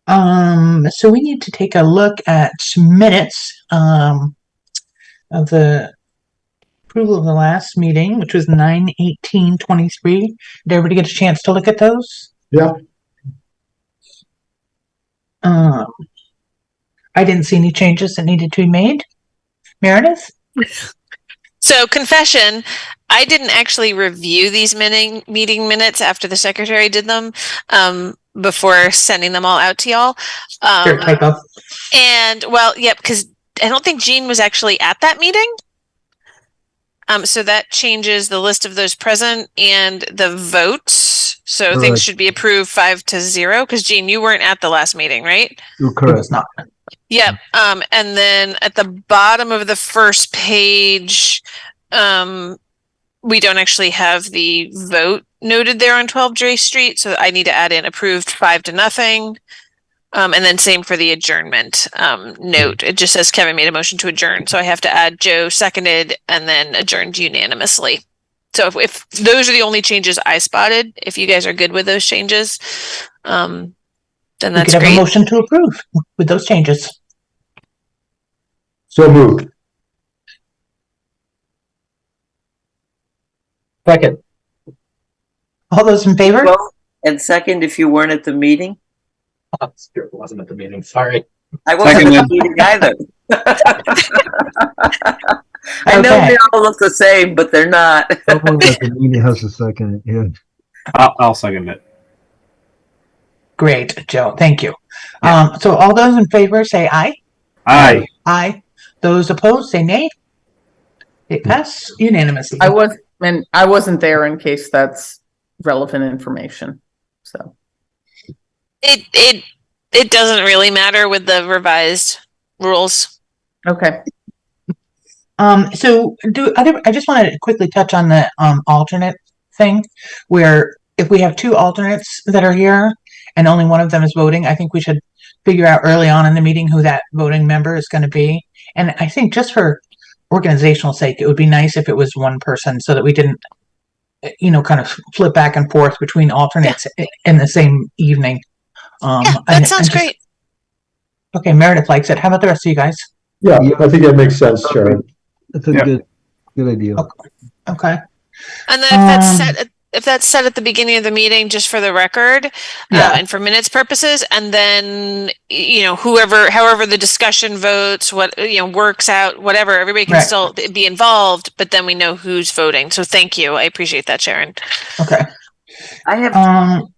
So we need to take a look at minutes of the approval of the last meeting, which was 9/18/23. Did everybody get a chance to look at those? Yeah. I didn't see any changes that needed to be made. Meredith? So confession, I didn't actually review these meeting minutes after the secretary did them before sending them all out to y'all. Sure, typo. And well, yep, because I don't think Jean was actually at that meeting. So that changes the list of those present and the votes. So Correct. things should be approved 5-0 because Jean, you weren't at the last meeting, right? You're correct. It's not. Yep. And then at the bottom of the first page, we don't actually have the vote noted there on 12 J Street. So I need to add in approved 5-0. And then same for the adjournment note. It just says Kevin made a motion to adjourn. So I have to add Joe seconded and then adjourned unanimously. So if those are the only changes I spotted, if you guys are good with those changes, then We that's could have great. a motion to approve with those changes. So moved. Second. All those in favor? Well, and second, if you weren't at the meeting? Oh, Stuart wasn't at the meeting. Sorry. I wasn't at the meeting either. I know they all look the same, but they're not. Someone at the meeting has a second. Yeah. I'll second it. Great, Joe. Thank you. So all those in favor say aye. Aye. Aye. Those opposed say nay. It passed unanimously. I wasn't there in case that's relevant information. So It doesn't really matter with the revised rules. okay. So I just want to quickly touch on the alternate thing, where if we have 2 alternates that are here and only one of them is voting, I think we should figure out early on in the meeting who that voting member is going to be. And I think just for organizational sake, it would be nice if it was one person so that we didn't, kind of flip back and forth between alternates in the same evening. That sounds great. Okay, Meredith likes it. How about the rest of you guys? Yeah, I think that makes sense, Sharon. That's a good idea. Okay. And then if that's set at the beginning of the meeting, just for the record, and for minutes purposes, and then however the discussion votes, works out, whatever, everybody can still be involved, but then we know who's voting. So thank you, I appreciate that, Sharon. Okay. I have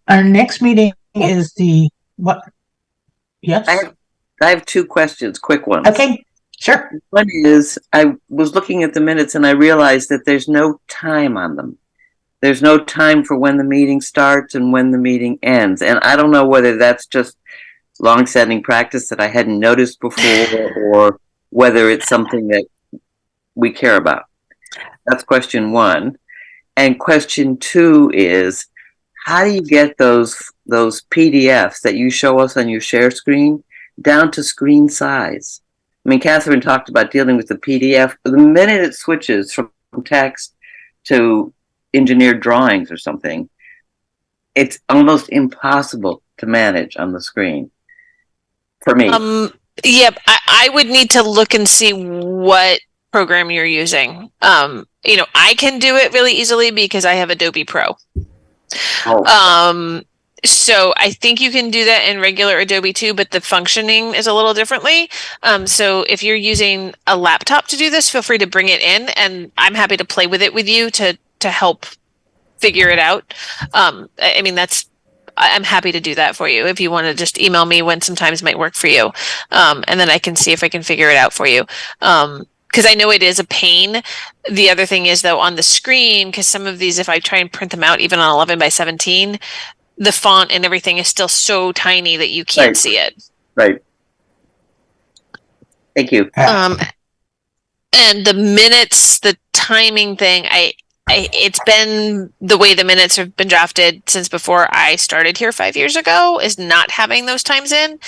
our next meeting is the what? Yes. I have 2 questions, quick ones. Okay. Sure. One is, I was looking at the minutes and I realized that there's no time on them. There's no time for when the meeting starts and when the meeting ends. And I don't know whether that's just long-standing practice that I hadn't noticed before or whether it's something that we care about. That's question 1. And question 2 is, how do you get those PDFs that you show us on your share screen down to screen size? I mean, Catherine talked about dealing with the PDF. The minute it switches from text to engineered drawings or something, it's almost impossible to manage on the screen for me. Yep, I would need to look and see what program you're using. I can do it really easily because I have Adobe Pro. So I think you can do that in regular Adobe too, but the functioning is a little differently. So if you're using a laptop to do this, feel free to bring it in, and I'm happy to play with it with you to help figure it out. I'm happy to do that for you if you want to just email me when sometimes might work for you, and then I can see if I can figure it out for you. Because I know it is a pain. The other thing is though, on the screen, because some of these, if I try and print them out even on 11 by 17, the font and everything is still so tiny that you can't see it. Right. Thank you. And the minutes, the timing thing, it's been the way the minutes have been drafted since before I started here 5 years ago, is not having those times in.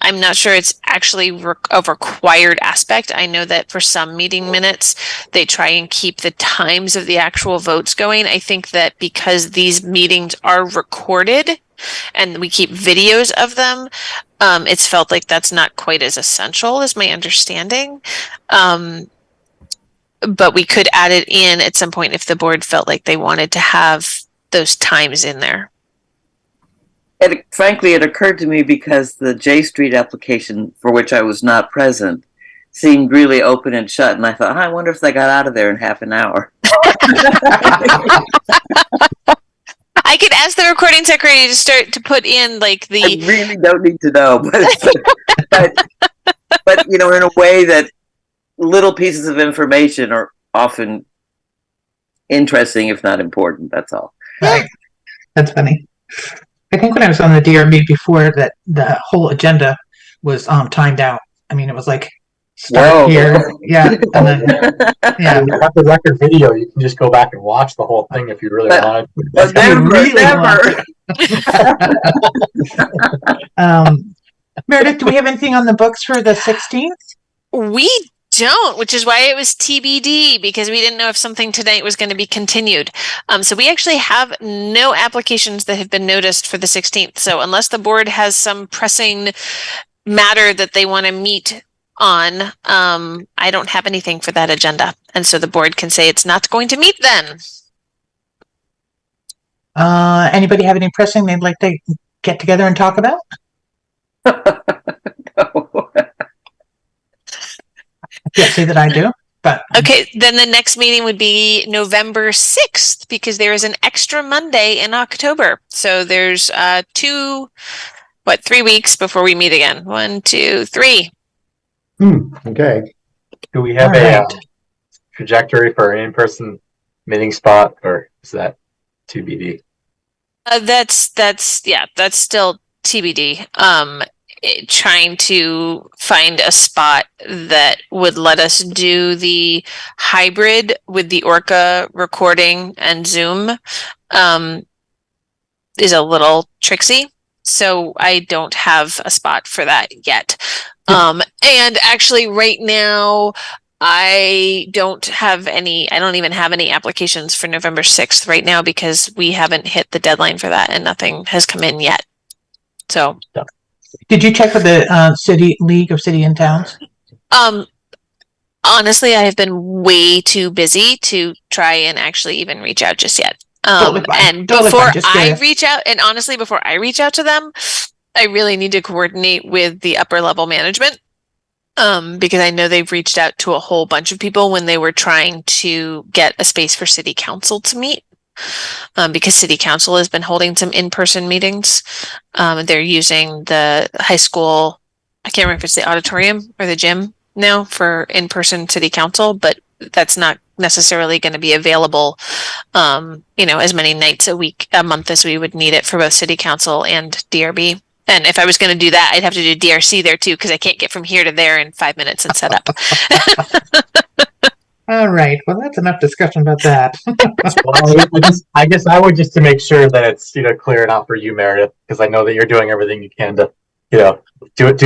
I'm not sure it's actually a required aspect. I know that for some meeting minutes, they try and keep the times of the actual votes going. I think that because these meetings are recorded and we keep videos of them, it's felt like that's not quite as essential as my understanding. But we could add it in at some point if the board felt like they wanted to have those times in there. Frankly, it occurred to me because the J Street application, for which I was not present, seemed really open and shut, and I thought, I wonder if they got out of there in half an hour. I could ask the recording secretary to start to put in like the. I really don't need to know, but in a way that little pieces of information are often interesting, if not important. That's all. Right. That's funny. I think when I was on the DRB before, that the whole agenda was timed out. I mean, it was like start here, yeah, and then yeah. You have the record video. You can just go back and watch the whole thing if you really wanted. But never. Meredith, do we have anything on the books for the 16th? We don't, which is why it was TBD, because we didn't know if something tonight was going to be continued. So we actually have no applications that have been noticed for the 16th. So unless the board has some pressing matter that they want to meet on, I don't have anything for that agenda. And so the board can say it's not going to meet then. Anybody have any pressing they'd like to get together and talk about? I can't say that I do, but okay. Then the next meeting would be November 6th, because there is an extra Monday in October. So there's 3 weeks before we meet again. 1, 2, 3. Okay. Do we have a trajectory for an in-person meeting spot, or is that TBD? That's still TBD. Trying to find a spot that would let us do the hybrid with the ORCA recording and Zoom is a little tricksy. So I don't have a spot for that yet. And actually right now I don't even have any applications for November 6th right now, because we haven't hit the deadline for that and nothing has come in yet. So did you check with the City League of City and Towns? Honestly, I have been way too busy to try and actually even reach out just yet. And before I reach out, and honestly, before I reach out to them, I really need to coordinate with the upper level management, because I know they've reached out to a whole bunch of people when they were trying to get a space for City Council to meet. Because City Council has been holding some in-person meetings. They're using the high school, I can't remember if it's the auditorium or the gym now for in-person City Council, but that's not necessarily going to be available, as many nights a month as we would need it for both City Council and DRB. And if I was going to do that, I'd have to do DRC there too, because I can't get from here to there in 5 minutes and set up. All right. Well, that's enough discussion about that. Well, I guess I would just to make sure that it's clear enough for you, Meredith, because I know that you're doing everything you can to do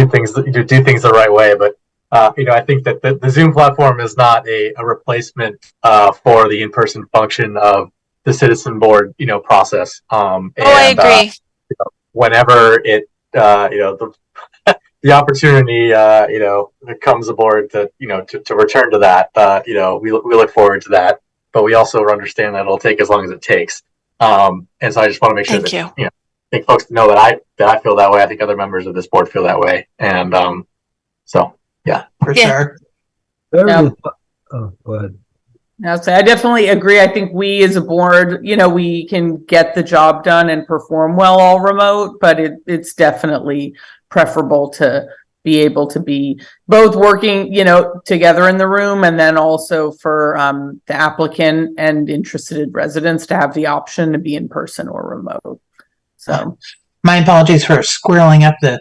things the right way. But I think that the Zoom platform is not a replacement for the in-person function of the citizen board process. I agree. Whenever it the opportunity comes aboard to to return to that, we look forward to that, but we also understand that it'll take as long as it takes. And so I just want to make sure that I think folks know that I feel that way. I think other members of this board feel that way, and so yeah, for sure. Yeah. Oh, go ahead. I definitely agree. I think we as a board, we can get the job done and perform well all remote, but it's definitely preferable to be able to be both working, together in the room, and then also for the applicant and interested residents to have the option to be in person or remote. So my apologies for squirreling up the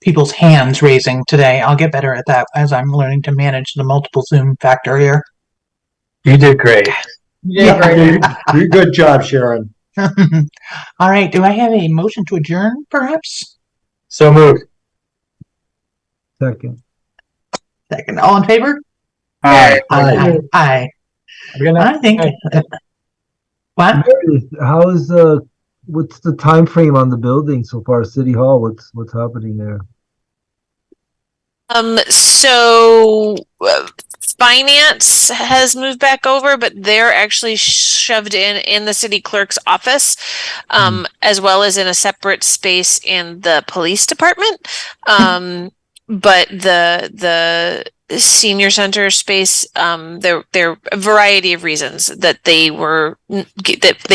people's hands raising today. I'll get better at that as I'm learning to manage the multiple Zoom factor here. You did great. Good job, Sharon. All right. Do I have a motion to adjourn, perhaps? So moved. Second. All in favor? Aye. Aye. I think. What? How is what's the time frame on the building so far? City Hall. What's happening there? So finance has moved back over, but they're actually shoved in the city clerk's office, as well as in a separate space in the police department. But the senior center space, there are a variety of reasons that they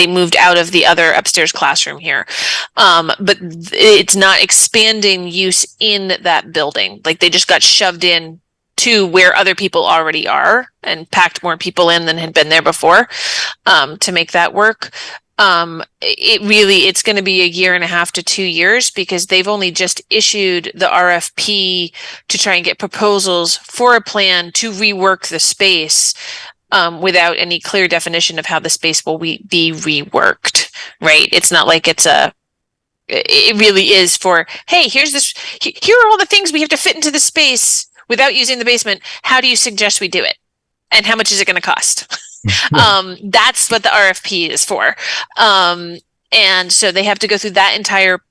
moved out of the other upstairs classroom here. But it's not expanding use in that building. Like they just got shoved in to where other people already are and packed more people in than had been there before, to make that work. It's going to be 1.5 to 2 years because they've only just issued the RFP to try and get proposals for a plan to rework the space, without any clear definition of how the space will be reworked, right? It's not like it really is for, hey, here are all the things we have to fit into the space without using the basement. How do you suggest we do it? And how much is it going to cost? That's what the RFP is for. And so they have to go through that entire,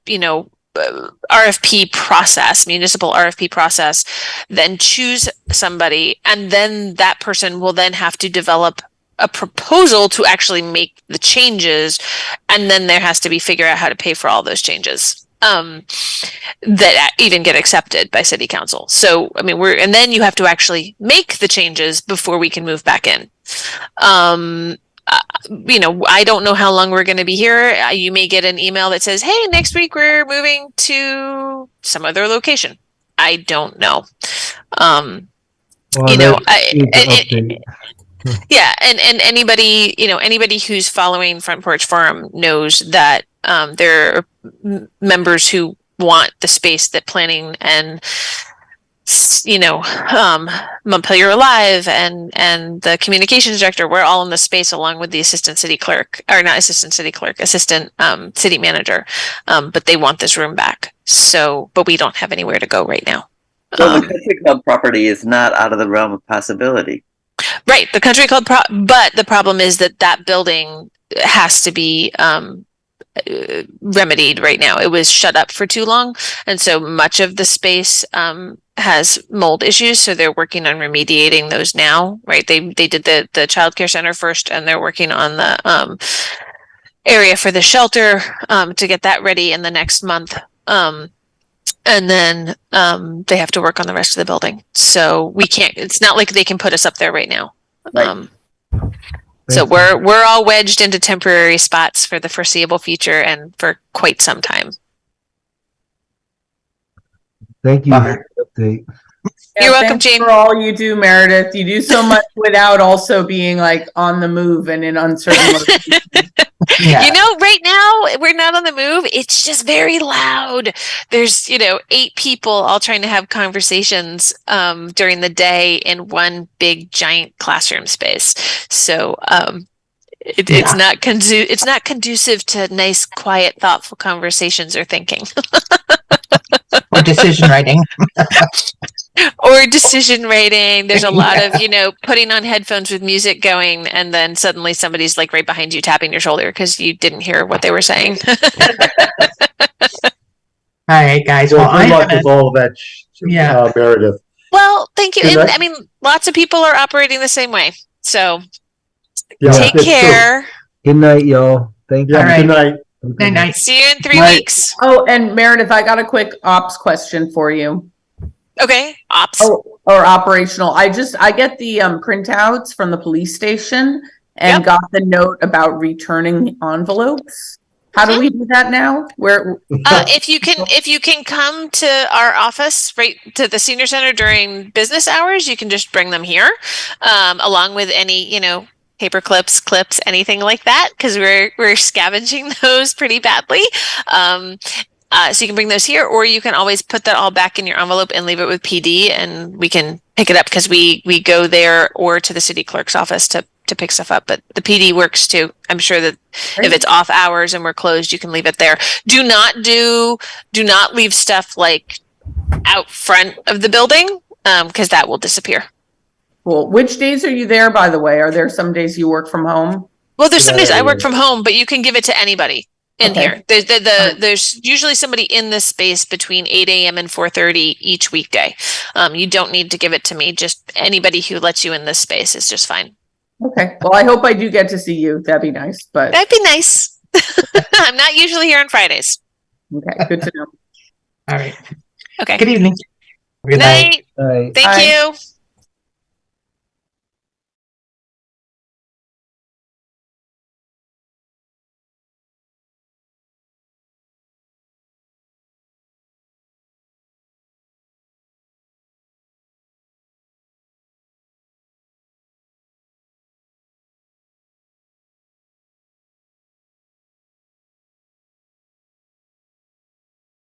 RFP process, municipal RFP process, then choose somebody, and then that person will then have to develop a proposal to actually make the changes, and then there has to be figure out how to pay for all those changes that even get accepted by city council. So I mean, and then you have to actually make the changes before we can move back in. I don't know how long we're going to be here. You may get an email that says, hey, next week we're moving to some other location. I don't know. Yeah, and anybody who's following Front Porch Forum knows that there are members who want the space that planning and Montpelier Alive and the communications director, we're all in the space along with the assistant city manager. But they want this room back. So, but we don't have anywhere to go right now. So the country club property is not out of the realm of possibility. Right. The country club, but the problem is that building has to be, remedied right now. It was shut up for too long. And so much of the space, has mold issues, so they're working on remediating those now, right? They did the child care center first, and they're working on the area for the shelter to get that ready in the next month, and then they have to work on the rest of the building. So we can't. It's not like they can put us up there right now. Right. So we're all wedged into temporary spots for the foreseeable future and for quite some time. Thank you for the update. You're welcome, thanks Jane. for all you do, Meredith. You do so much without also being like on the move and in uncertain locations. Yeah. You know, right now we're not on the move. It's just very loud. There's, 8 people all trying to have conversations during the day in one big giant classroom space. So it's not conducive to nice, quiet, thoughtful conversations or thinking. Or decision writing. Or decision writing. There's a lot of, putting on headphones with music going, and then suddenly somebody's like right behind you tapping your shoulder because you didn't hear what they were saying. All right, guys. So Well, good luck with all of that, Meredith. Well, thank you. Good And night. I mean, lots of people are operating the same way. So Yeah, take that's care. true. Good night, y'all. Thank you. All right. Good night. Good night. See you in 3 weeks. Oh, and Meredith, I got a quick ops question for you. Okay. Ops. Oh, or operational. I get the printouts from the police station and got the note about returning envelopes. How do we do that now? If you can come to our office, right to the senior center during business hours, you can just bring them here, along with any, paper clips, anything like that, because we're scavenging those pretty badly. So you can bring those here, or you can always put that all back in your envelope and leave it with PD, and we can pick it up because we go there or to the city clerk's office to pick stuff up. But the PD works too. I'm sure that if it's off hours and we're closed, you can leave it there. Do not leave stuff like out front of the building, because that will disappear. Cool. Which days are you there, by the way? Are there some days you work from home? Well, there's some days I work from home, but you can give it to anybody in here. There's usually somebody in this space between 8 a.m. and 4:30 each weekday. You don't need to give it to me. Just anybody who lets you in this space is just fine. Okay. Well, I hope I do get to see you. That'd be nice. But that'd be nice. I'm not usually here on Fridays. Okay. Good to know. All right. Okay. Good evening. Good night. Bye. Thank you.